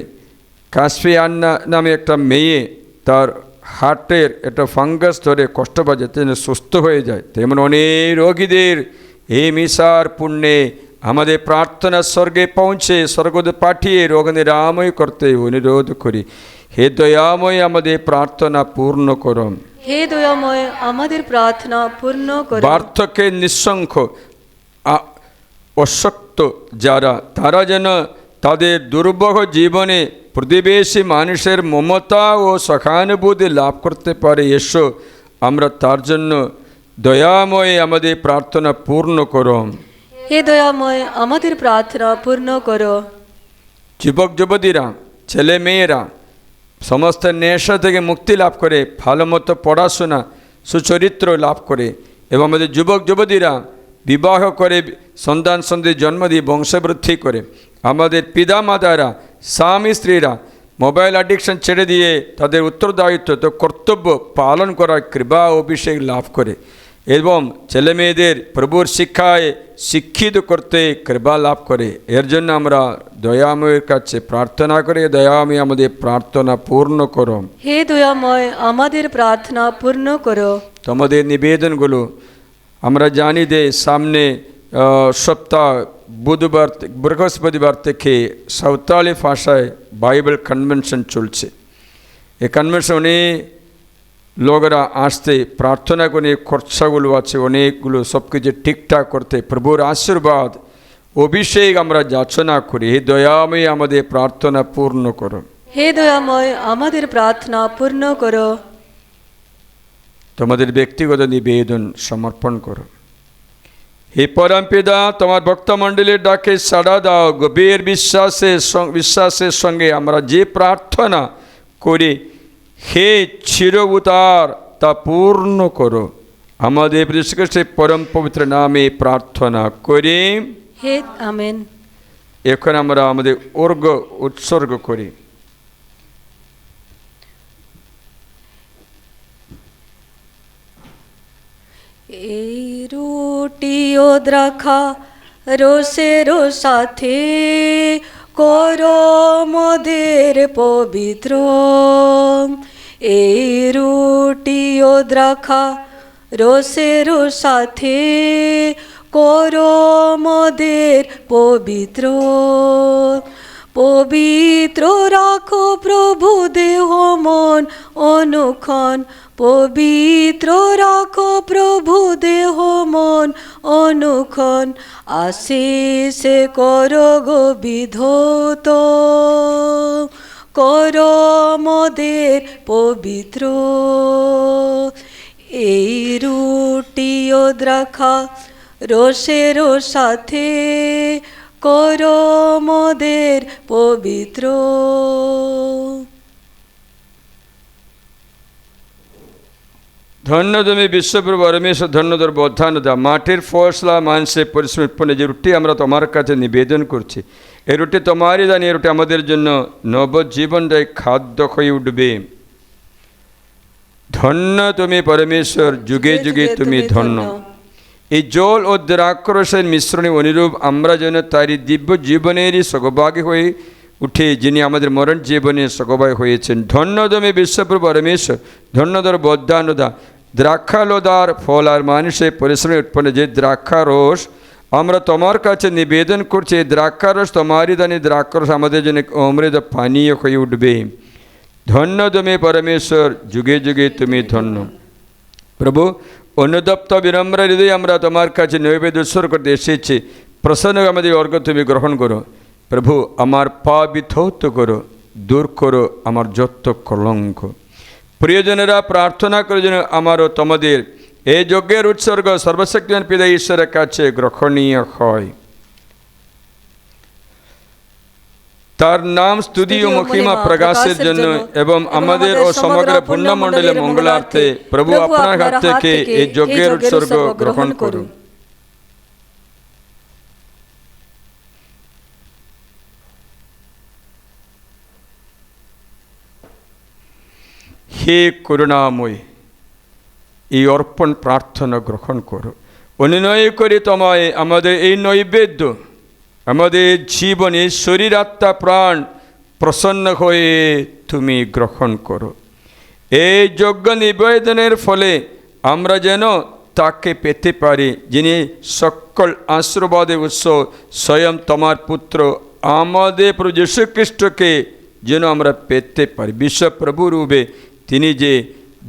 কাশফিয়ান্না নামে একটা মেয়ে, তার হার্টের একটা ফাঙ্গাস ধরে কষ্ট পায় যাতে যেন সুস্থ হয়ে যায়, তেমন অনেক রোগীদের এই মিশার পুণ্যে আমাদের প্রার্থনা স্বর্গে পৌঁছে স্বর্গদূত পাঠিয়ে রোগ নিরাময় করতে অনুরোধ করি। হে দয়াময় আমাদের প্রার্থনা পূর্ণ করো। হে দয়াময় আমাদের প্রার্থনা পূর্ণ করো। বার্ধক্যে নিঃসংখ অশক্ত যারা, তারা যেন তাদের দুর্বহ জীবনে প্রতিবেশী মানুষের মমতা ও সহানুভূতি লাভ করতে পারে। এসো আমরা তার জন্য দয়াময় আমাদের প্রার্থনা পূর্ণ করো। হে দয়াময় আমাদের প্রার্থনা পূর্ণ করো। যুবক যুবতীরা, ছেলে মেয়েরা সমস্ত নেশা থেকে মুক্তি লাভ করে ভালো মতো পড়াশোনা সুচরিত্র লাভ করে, এবং আমাদের যুবক যুবতীরা বিবাহ করে সন্তান সন্ততি জন্ম দিয়ে বংশবৃদ্ধি করে, আমাদের পিতা মাতারা স্বামী স্ত্রীরা মোবাইল অ্যাডিকশন ছেড়ে দিয়ে তাদের উত্তরদায়িত্ব তো কর্তব্য পালন করার কৃপা অভিষেক লাভ করে, এবং ছেলে মেয়েদের প্রভুর শিক্ষায় শিক্ষিত করতে কৃপা লাভ করে। এর জন্য আমরা দয়াময়ের কাছে প্রার্থনা করি, দয়াময় আমাদের প্রার্থনা পূর্ণ করো। হে দয়াময় আমাদের প্রার্থনা পূর্ণ করো। তোমাদের নিবেদনগুলো আমরা জানি যে সামনে সপ্তাহ বুধবার বৃহস্পতিবার থেকে সাঁওতালি ভাষায় বাইবেল কনভেনশন চলছে। এই কনভেনশনে লোকেরা আসতে প্রার্থনা করে, খরচাগুলো আছে অনেকগুলো, সব কিছু ঠিকঠাক করতে প্রভুর আশীর্বাদ অভিষেক আমরা যাচনা করি। হে দয়াময় আমাদের প্রার্থনা পূর্ণ করো। হে দয়াময় আমাদের প্রার্থনা পূর্ণ করো। তোমাদের ব্যক্তিগত নিবেদন সমর্পণ করো। হে পরম পিতা, তোমার ভক্তমণ্ডলীর ডাকে সাড়া দাও। গভীর বিশ্বাসের সঙ্গে আমরা যে প্রার্থনা করি, হে চির উতার তা পূর্ণ করো। আমাদের যীশুখ্রিস্টের পরম পবিত্র নামে প্রার্থনা করি, হে আমেন। এখন আমরা আমাদের অর্ঘ্য উৎসর্গ করি। এই রুটি ও দ্রাক্ষা রসের সাথে করো মোদের পবিত্র। এই রুটি ও দ্রাক্ষা রসের সাথে করো মোদের পবিত্র। পবিত্র রাখো প্রভু দেহ মন অনুক্ষণ। পবিত্র রাখো প্রভু দেহ মন অনুক্ষণ। আশিসে করো গো বিধৌত, করো মোদের পবিত্র। এই রুটি ও দ্রাক্ষা রসের সাথে করো মোদের পবিত্র। ধন্য তুমি বিশ্বপ্রভু পরমেশ্বর, ধন্য তোর বধানুদা। মাটির ফসলা মাংসে পরিশ্রম যে রুটি আমরা তোমার কাছে নিবেদন করছি, এই রুটি তোমারই দান, এই রুটি আমাদের জন্য নবজীবনদায়ী খাদ্য হয়ে উঠবে। ধন্য তুমি পরমেশ্বর, যুগে যুগে তুমি ধন্য। এই জল ও দ্রাক্ষরসের মিশ্রণে অনুরূপ আমরা যেন তারই দিব্য জীবনেরই সৌভাগ্য হয়ে উঠে, যিনি আমাদের মরণ জীবনে সৌভাগ্য হয়েছেন। ধন্য তুমি বিশ্বপ্রভু পরমেশ্বর, ধন্য তোর বদানুদা। দ্রাক্ষালোদার ফল আর মানুষের পরিশ্রমে উৎপন্ন যে দ্রাক্ষারস আমরা তোমার কাছে নিবেদন করছি, এই দ্রাক্ষারস তোমারই দানি দ্রাক্ষারস আমাদের জন্য অমৃত পানীয় হয়ে উঠবে। ধন্য তুমি পরমেশ্বর, যুগে যুগে তুমি ধন্য। প্রভু, অনুতপ্ত বিনম্র হৃদয় আমরা তোমার কাছে নৈবেদ্য উৎসর্গ করতে এসেছি। প্রসন্ন আমাদের অর্ঘ তুমি গ্রহণ করো। প্রভু, আমার পাপ বিধৌত করো, দূর করো আমার যত কলঙ্ক। প্রিয়জনেরা, প্রার্থনা করে যেন আমারও তোমাদের এই যজ্ঞের উৎসর্গ সর্বশক্তিমান পিতা ঈশ্বরের কাছে গ্রহণীয় হয়। তার নাম স্তুতি ও মহিমা প্রকাশের জন্য এবং আমাদের ও সমগ্র পুণ্যমণ্ডলের মঙ্গলার্থে প্রভু আপনার হাত থেকে এই যজ্ঞের উৎসর্গ গ্রহণ করুন। হে করুণাময়, এই অর্পণ প্রার্থনা গ্রহণ করো। অনুনয় করে তোমায় আমাদের এই নৈবেদ্য আমাদের জীবনে শরীর আত্মা প্রাণ প্রসন্ন হয়ে তুমি গ্রহণ করো। এই যজ্ঞ নিবেদনের ফলে আমরা যেন তাকে পেতে পারি, যিনি সকল আশীর্বাদের উৎস, স্বয়ং তোমার পুত্র আমাদের প্রভু যীশু খ্রিস্টকে যেন আমরা পেতে পারি বিশ্বপ্রভু রূপে, তিনি যে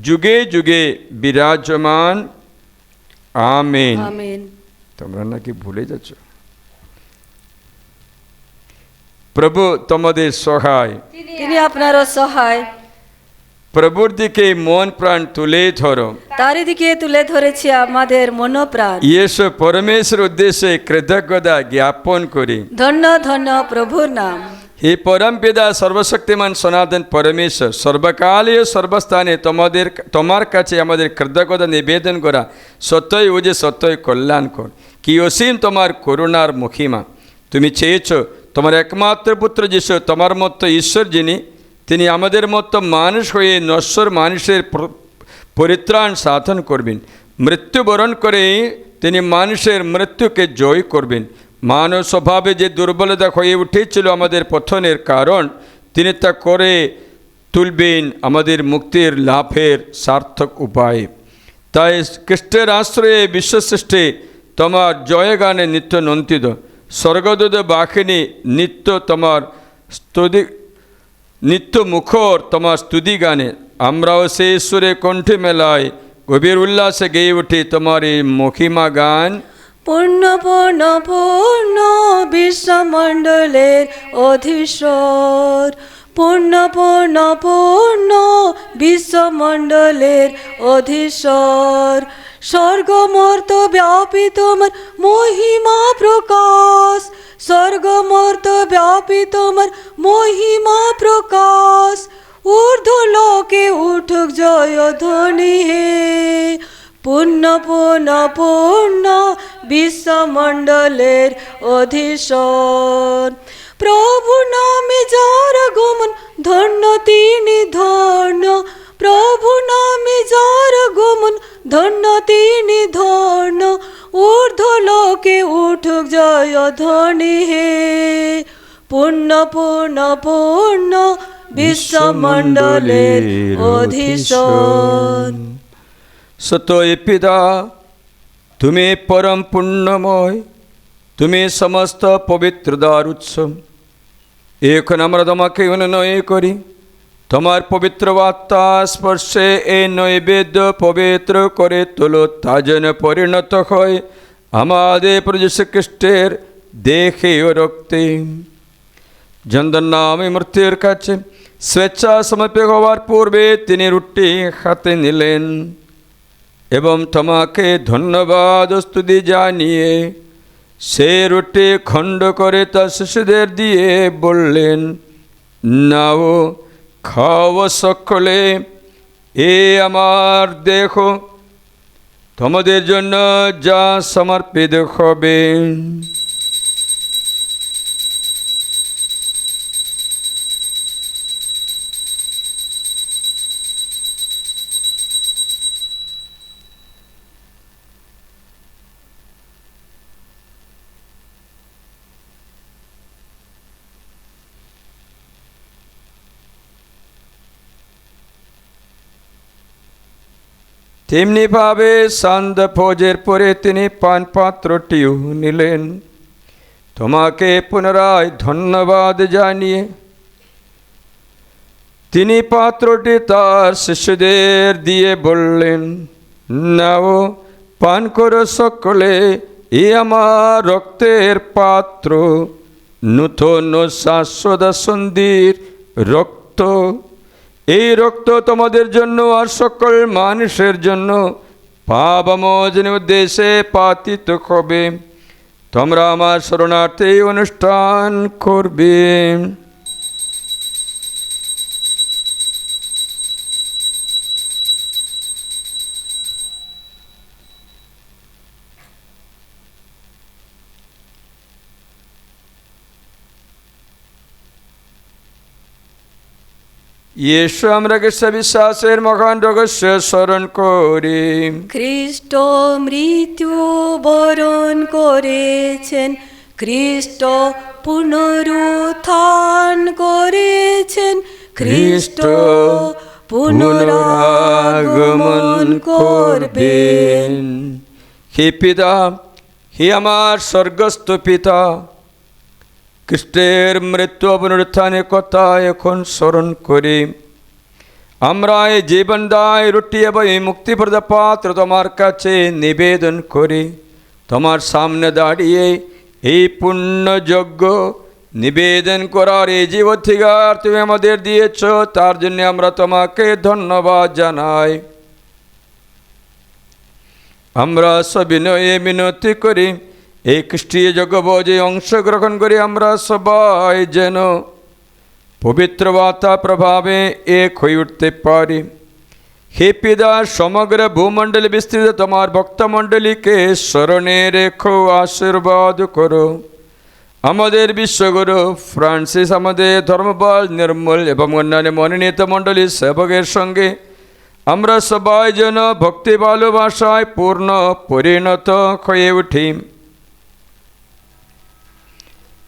যুগে যুগে বিরাজমান। আমেন। আমেন। তোমরা নাকি ভুলে যাচ্ছ? প্রভু তোমাদের সহায়, তিনি আপনারও সহায়। প্রভুর দিকে মন প্রাণ তুলে ধরো। তারই দিকে তুলে ধরেছি আমাদের মনোপ্রাণ। ইয়েশু পরমেশ্বর উদ্দেশ্যে কৃতজ্ঞতা জ্ঞাপন করি। ধন্য ধন্য প্রভুর নাম। হে পরম পিতা সর্বশক্তিমান সনাতন পরমেশ্বর, সর্বকালীয় সর্বস্থানে তোমার কাছে আমাদের কৃতজ্ঞতা নিবেদন করা সত্যই ও যে সত্যই কল্যাণকর। কি অসীম তোমার করুণার মহিমা! তুমি চেয়েছ তোমার একমাত্র পুত্র যিশু, তোমার মতো ঈশ্বর যিনি, তিনি আমাদের মতো মানুষ হয়ে নশ্বর মানুষের পরিত্রাণ সাধন করবেন। মৃত্যুবরণ করে তিনি মানুষের মৃত্যুকে জয় করবেন। মানব স্বভাবে যে দুর্বলতা হয়ে উঠেছিল আমাদের পতনের কারণ, তিনি তা করে তুলবেন আমাদের মুক্তির লাভের সার্থক উপায়। তাই খ্রিস্টের আশ্রয়ে বিশ্বসৃষ্টি তোমার জয়গানে নিত্য নন্দিত। স্বর্গদূত বাহিনী নিত্য তোমার নিত্য মুখর তোমার স্তুতি গানে। আমরাও সেই সুরে কণ্ঠে মেলায় গভীর উল্লাসে গেয়ে উঠি তোমার এই মহিমা গান। পূর্ণ পূর্ণ পূর্ণ বিশ্বমণ্ডলের অধীশ্বর, পূর্ণ পূর্ণ পূর্ণ বিশ্বমণ্ডলের অধীশ্বর। স্বর্গমর্ত ব্যাপী তোমার মহিমা প্রকাশ, স্বর্গমর্ত ব্যাপী তোমার মহিমা প্রকাশ। ঊর্ধ্বলোকে উঠুক জয় ধ্বনি হে, পূর্ণ পূর্ণ পূর্ণ বিশ্বমণ্ডলের অধীশ্বর। প্রভু নামে যার আগমন ধন্য তিনি ধন্য, প্রভু নামে যার আগমন ধন্য তিনি ধন্য। ঊর্ধ্বলোকে উঠুক জয় ধ্বনি হে, পূর্ণ পূর্ণ পূর্ণ বিশ্বমণ্ডলের অধীশ্বর। সত্যই পিতা, তুমি পরম পুণ্যময়, তুমি সমস্ত পবিত্রতার উৎস। এখন আমরা তোমাকে অনুনয় করি, তোমার পবিত্র বার্তা স্পর্শে এই নৈবেদ্য পবিত্র করে তোলো, তা যেন পরিণত হয় আমাদের প্রভু যীশু খ্রিস্টের দেহে ও রক্তে। জনদের নামে মৃত্যুর কাছে স্বেচ্ছা সমর্পিত হওয়ার পূর্বে তিনি রুটি হাতে নিলেন এবং তোমাকে ধন্যবাদ ও স্তুতি জানিয়ে সে রুটি খণ্ড করে তার শিশুদের দিয়ে বললেন, নাও খাও সকলে, এ আমার দেহ, তোমাদের জন্য যা সমর্পিত হবে। তেমনিভাবে সন্ধ্যা ভোজের পরে তিনি পান পাত্রটিও নিলেন, তোমাকে পুনরায় ধন্যবাদ জানিয়ে তিনি পাত্রটি তার শিশুদের দিয়ে বললেন, নাও পান করো সকলে, এ আমার রক্তের পাত্র, নূতন শাশ্বত সন্ধির রক্ত। এই রক্ত তোমাদের জন্য আর সকল মানুষের জন্য পাপমোচনের উদ্দেশ্যে পাতিত হবে। তোমরা আমার শরণার্থে এই অনুষ্ঠান করবে। ইয়েশু আমরা খ্রিস্ট বিশ্বাসের মহান রহস্য স্মরণ করি। খ্রিস্ট মৃত্যু বরণ করেছেন, খ্রিস্ট পুনরুত্থান করেছেন, খ্রিস্ট পুনরাগমন করবেন। হে পিতা, হে আমার স্বর্গস্থ পিতা, খ্রিস্টের মৃত্যু ও পুনরুত্থানের কথা এখন স্মরণ করি আমরা এই জীবনদায় রুটি এবং এই মুক্তিপ্রদ পাত্র তোমার কাছে নিবেদন করি। তোমার সামনে দাঁড়িয়ে এই পুণ্যযজ্ঞ নিবেদন করার এই জীবধিকার তুমি আমাদের দিয়েছ, তার জন্য আমরা তোমাকে ধন্যবাদ জানাই। আমরা সবিনয়ে মিনতি করি এই খ্রিস্টীয় যজ্ঞভোজে অংশগ্রহণ করি আমরা সবাই যেন পবিত্র বার্তা প্রভাবে এক হয়ে উঠতে পারি। হে পিতা, সমগ্র ভূমণ্ডলে বিস্তৃত তোমার ভক্তমণ্ডলীকে স্মরণে রেখো, আশীর্বাদ করো। আমাদের বিশ্বগুরু ফ্রান্সিস, আমাদের ধর্মপাল নির্মল এবং অন্যান্য মনোনীত মণ্ডলীর সেবকের সঙ্গে আমরা সবাই যেন ভক্তি ভালোবাসায় পূর্ণ পরিণত হয়ে উঠি।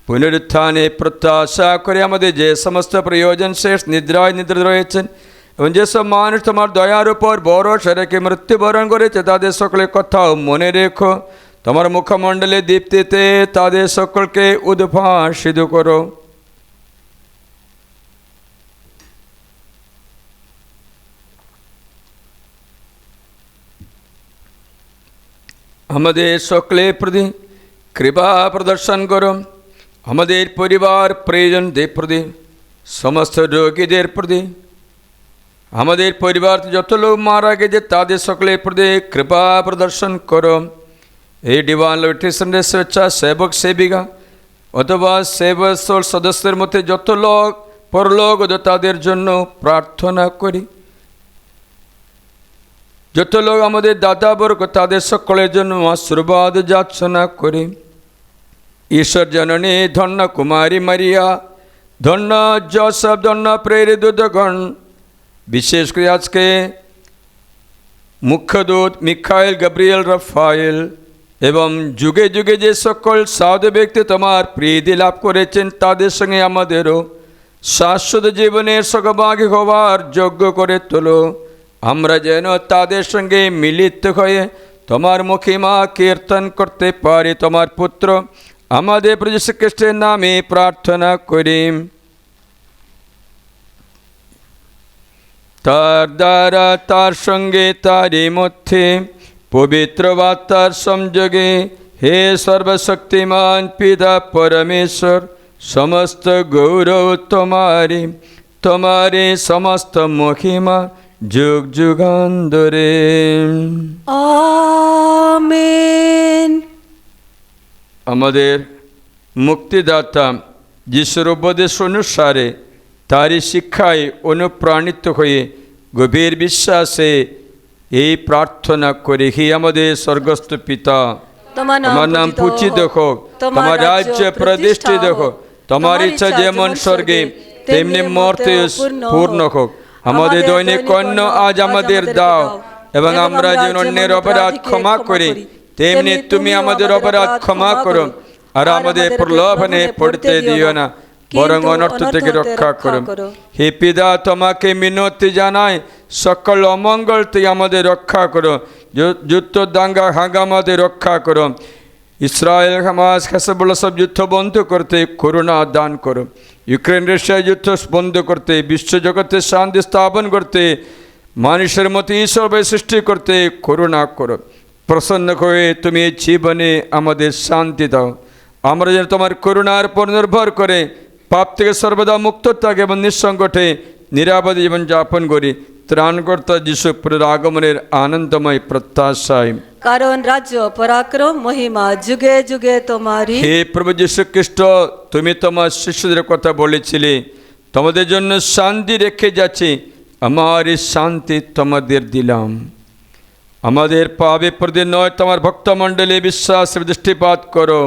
পুনরুত্থানে প্রত্যাশা করে আমাদের যে সমস্ত প্রয়োজন শেষ নিদ্রায় নিদ্রিত রয়েছেন এবং যেসব মানুষ তোমার দয়ার উপর ভরসা রেখে মৃত্যুবরণ করেছে তাদের সকলের কথাও মনে রেখো। তোমার মুখমণ্ডলে দীপ্তিতে তাদের সকলকে উদ্ভাসিত করো। আমাদের সকলের প্রতি কৃপা প্রদর্শন করো। আমাদের পরিবার প্রিয়জনদের প্রতি, সমস্ত রোগীদের প্রতি, আমাদের পরিবার যত লোক মারা গেছে তাদের সকলের প্রতি কৃপা প্রদর্শন করো। এই ডিভাইন লিবারেশনের স্বেচ্ছা সেবক সেবিকা অথবা সেবক সদস্যের মধ্যে যত লোক পরলোক তাদের জন্য প্রার্থনা করি। যত লোক আমাদের দাদাবর্গ তাদের সকলের জন্য আশীর্বাদ যাচনা করি। ঈশ্বর জননী ধন্য কুমারী মারিয়া, ধন্য জোসেফ, ধন্য প্রেরিত দূতগণ, বিশেষ করে আজকে মুখ্যদূত মিখাইল, গাব্রিয়েল, রাফায়েল এবং যুগে যুগে যে সকল সাধু ব্যক্তি তোমার প্রীতি লাভ করেছেন তাদের সঙ্গে আমাদেরও শাশ্বত জীবনের সহভাগী হওয়ার যোগ্য করে তোলো। আমরা যেন তাদের সঙ্গে মিলিত হয়ে তোমার মহিমা কীর্তন করতে পারি। তোমার পুত্র আমাদের প্রভু যীশু খ্রিস্টের নামে প্রার্থনা করি। তার দ্বারা, তার সঙ্গে, তারই মধ্যে পবিত্র বার্তার সংযোগে হে সর্বশক্তিমান পিতা পরমেশ্বর, সমস্ত গৌরব তোমারি, তোমারি সমস্ত মহিমা যুগ যুগান্তরে। আমেন। আমাদের মুক্তিদাতা যিশুর উপদেশ অনুসারে তারই শিক্ষায় অনুপ্রাণিত হয়ে গভীর বিশ্বাসে এই প্রার্থনা করে, হে আমাদের স্বর্গস্থ পিতা, তোমার নাম পূজিত হোক, তোমার রাজ্য প্রতিষ্ঠিত হোক, তোমার ইচ্ছা যেমন স্বর্গে তেমনি মর্তে পূর্ণ হোক। আমাদের দৈনিক অন্ন আজ আমাদের দাও, এবং আমরা যেন অন্যের অপরাধ ক্ষমা করি তেমনি তুমি আমাদের অপরাধ ক্ষমা করো। আর আমাদের প্রলোভনে পড়তে দিও না, বরং অনর্থ থেকে রক্ষা করো। হে পিতা, তোমাকে মিনতি জানাই, সকল অমঙ্গল থেকে আমাদের রক্ষা করো। যুদ্ধ দাঙ্গা হাঙ্গামাদের রক্ষা করো। ইসরায়েল, হামাস, হেজবুল্লাহ সব যুদ্ধ বন্ধ করতে করুণা দান করো। ইউক্রেন রাশিয়া যুদ্ধ বন্ধ করতে, বিশ্বজগতে শান্তি স্থাপন করতে, মানুষের মতো ঈশ্বর সৃষ্টি করতে করুণা করো। প্রসন্ন হয়ে তুমি এই জীবনে আমাদের শান্তি দাও। আমরা যেন তোমার করুণার উপর নির্ভর করে পাপ থেকে সর্বদা মুক্ত থাকে এবং নিঃসংকটে নিরাপদে জীবন যাপন করি। ত্রাণকর্তা যিশুর আগমনের আনন্দময় প্রত্যাশায়। কারণ রাজ্য, পরাক্রম, মহিমা যুগে যুগে তোমারই। হে প্রভু যীশু খ্রিস্ট, তুমি তোমার শিষ্যদের কথা বলেছিলে, তোমাদের জন্য শান্তি রেখে যাচ্ছে, আমার এই শান্তি তোমাদের দিলাম। আমাদের পাপে প্রতি নয়, তোমার ভক্তমণ্ডলী বিশ্বাসের দৃষ্টিপাত করো।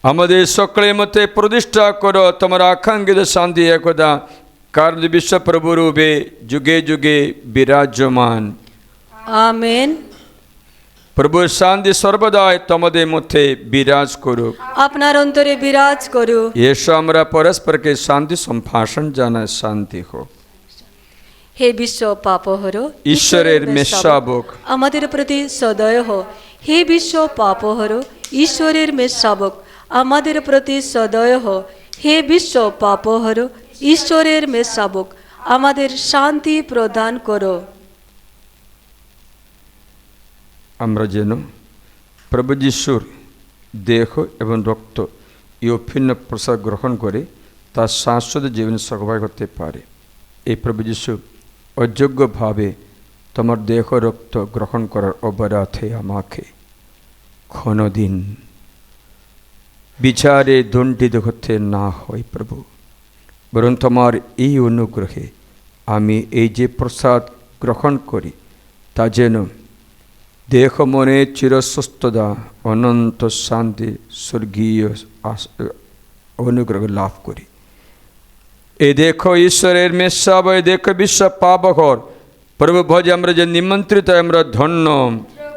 আমাদের সকলের মধ্যে প্রতিষ্ঠা করো তোমার আকাঙ্ক্ষিত শান্তি একদা, কারণ বিশ্বপ্রভু রূপে যুগে যুগে বিরাজমান। আমেন। প্রভু শান্তি সর্বদাই তোমাদের মধ্যে বিরাজ করুক। আপনার অন্তরে বিরাজ করুক। এসো আমরা পরস্পরকে শান্তি সম্ভাষণ জানাই। শান্তি হোক। হে বিশ্ব পাপহর ঈশ্বরের মেষশাবক, আমাদের প্রতি সদয় হো। হে বিশ্ব পাপহর ঈশ্বরের মেষশাবক, আমাদের প্রতি সদয় হো। হে বিশ্ব পাপহর ঈশ্বরের মেষশাবক, আমাদের শান্তি প্রদান করো। আমরা যেন প্রভু যিশুর দেহ এবং রক্ত এই অভিন্ন প্রসাদ গ্রহণ করে তার শাশ্বত জীবনে সহভাগী হতে পারে। এই প্রভু যিশু অযোগ্যভাবে তোমার দেহ রক্ত গ্রহণ করার অপরাধে আমাকে কোনোদিন বিচারে দণ্ডিত হতে না হয় প্রভু, বরং তোমার এই অনুগ্রহে আমি এই যে প্রসাদ গ্রহণ করি তা যেন দেহ মনে চিরসুস্থতা, অনন্ত শান্তি, স্বর্গীয় অনুগ্রহ লাভ করি। এই দেখো ঈশ্বরের মেষশাবক, এই দেখো বিশ্ব পাপহর প্রভু ভজে আমরা যে নিমন্ত্রিত, আমরা ধন্য।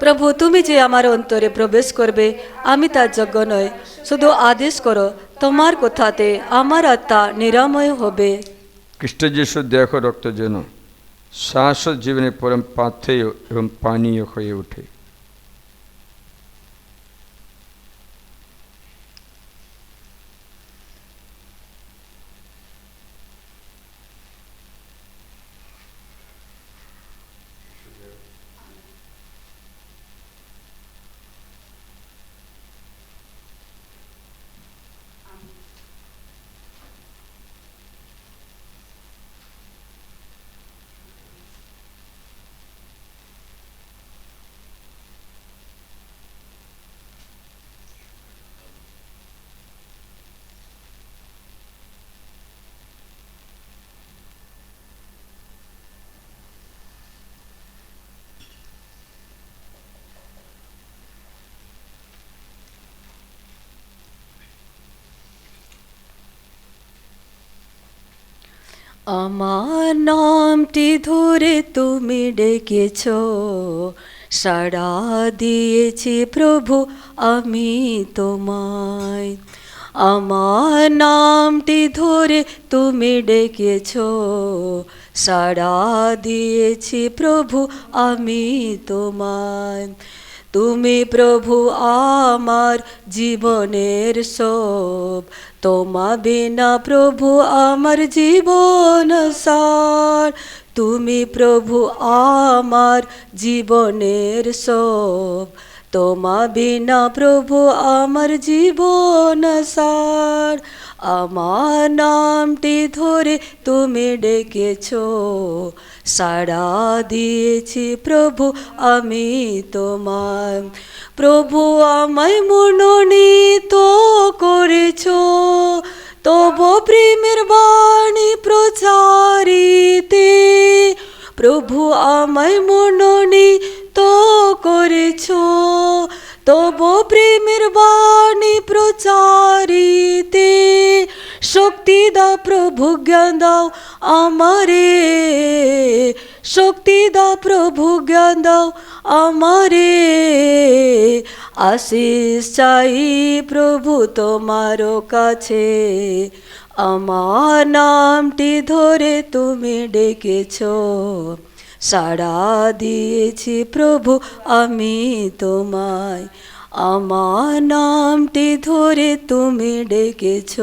প্রভু, তুমি যে আমার অন্তরে প্রবেশ করবে আমি তার যোগ্য নয়, শুধু আদেশ করো, তোমার কথাতে আমার আত্মা নিরাময় হবে। খ্রিস্ট যিশুর দেহ রক্ত যেন শাশ্বত জীবনের পরম পাথেয় এবং পানীয় হয়ে ওঠে। আমার নামটি ধরে তুমি ডেকেছ, সাড়া দিয়েছি প্রভু আমি তোমায়। আমার নামটি ধরে তুমি ডেকেছ, সাড়া দিয়েছি প্রভু আমি তোমায়। তুমি প্রভু আমার জীবনের সব, তোমা বিনা প্রভু আমার জীবন সার। তুমি প্রভু আমার জীবনের সব, তোমা বিনা প্রভু আমার জীবন সার। আমার নামটি ধরে তুমি ডেকেছ, সাড়া দিয়েছি প্রভু আমি তোমায়। প্রভু আমায় মনোনীত করেছ, তব প্রেমের বাণী প্রচারিতে। প্রভু আমায় মনোনীত করেছ, তব প্রেমের বাণী প্রচারিতে। শক্তি দাও প্রভু, জ্ঞান দাও আমারে, শক্তি দাও প্রভু, জ্ঞান দাও আমারে। আশিস চাই প্রভু তোমার কাছে, আমার নামটি ধরে তুমি ডেকেছ, সাড়া দিয়েছি প্রভু আমি তোমায়। আমার নামটি ধরে তুমি ডেকেছ,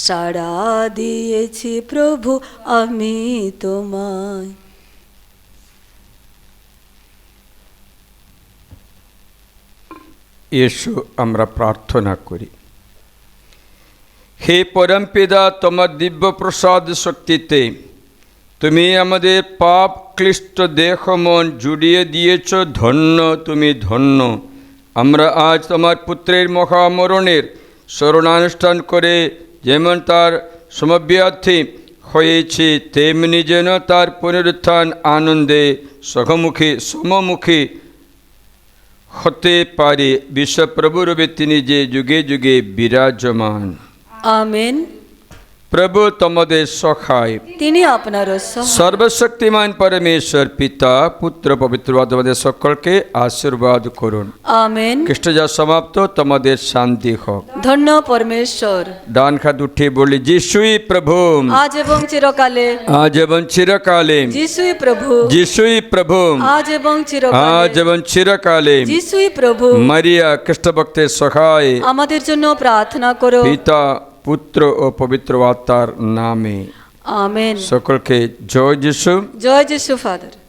সাড়া দিয়েছি প্রভু আমি তোমায়। এসো আমরা প্রার্থনা করি। হে পরমপিতা, তোমার দিব্য প্রসাদ শক্তিতে তুমি আমাদের পাপ ক্লিষ্ট দেহ মন জুড়িয়ে দিয়েছ। ধন্য তুমি, ধন্য। আমরা আজ তোমার পুত্রের মহামরণের স্মরণানুষ্ঠান করে যেমন তার সমব্যার্থী হয়েছি, তেমনি যেন তার পুনরুত্থান আনন্দে সমমুখী হতে পারে। বিশ্বপ্রভুরূপে তিনি যে যুগে যুগে বিরাজমান। আমেন। প্রভু তোমাদের সখায়। তিনি আপনারও সহায়। সর্বশক্তিমান পরমেশ্বর পিতা পুত্র পবিত্র তোমাদের সকলকে আশীর্বাদ করুন। আমেন। খ্রিস্টজা সমাপ্ত, তোমাদের শান্তি হোক। ধন্য পরমেশ্বর, ডান হাত উঠিয়ে বলি, যিশুই প্রভু, আজ এবং চিরকালে। আজ এবং চিরকালে। যিশুই প্রভু, যিশুই প্রভু, আজ এবং চিরকালে। আজ এবং চিরকালে। যিশুই প্রভু, মারিয়া খ্রিস্টভক্তের সখায়। আমাদের জন্য প্রার্থনা করো। পিতা পুত্র ও পবিত্র আত্মার নামে। আমেন। সকলকে জয় যিশু। জয় যিশু। ফাদার।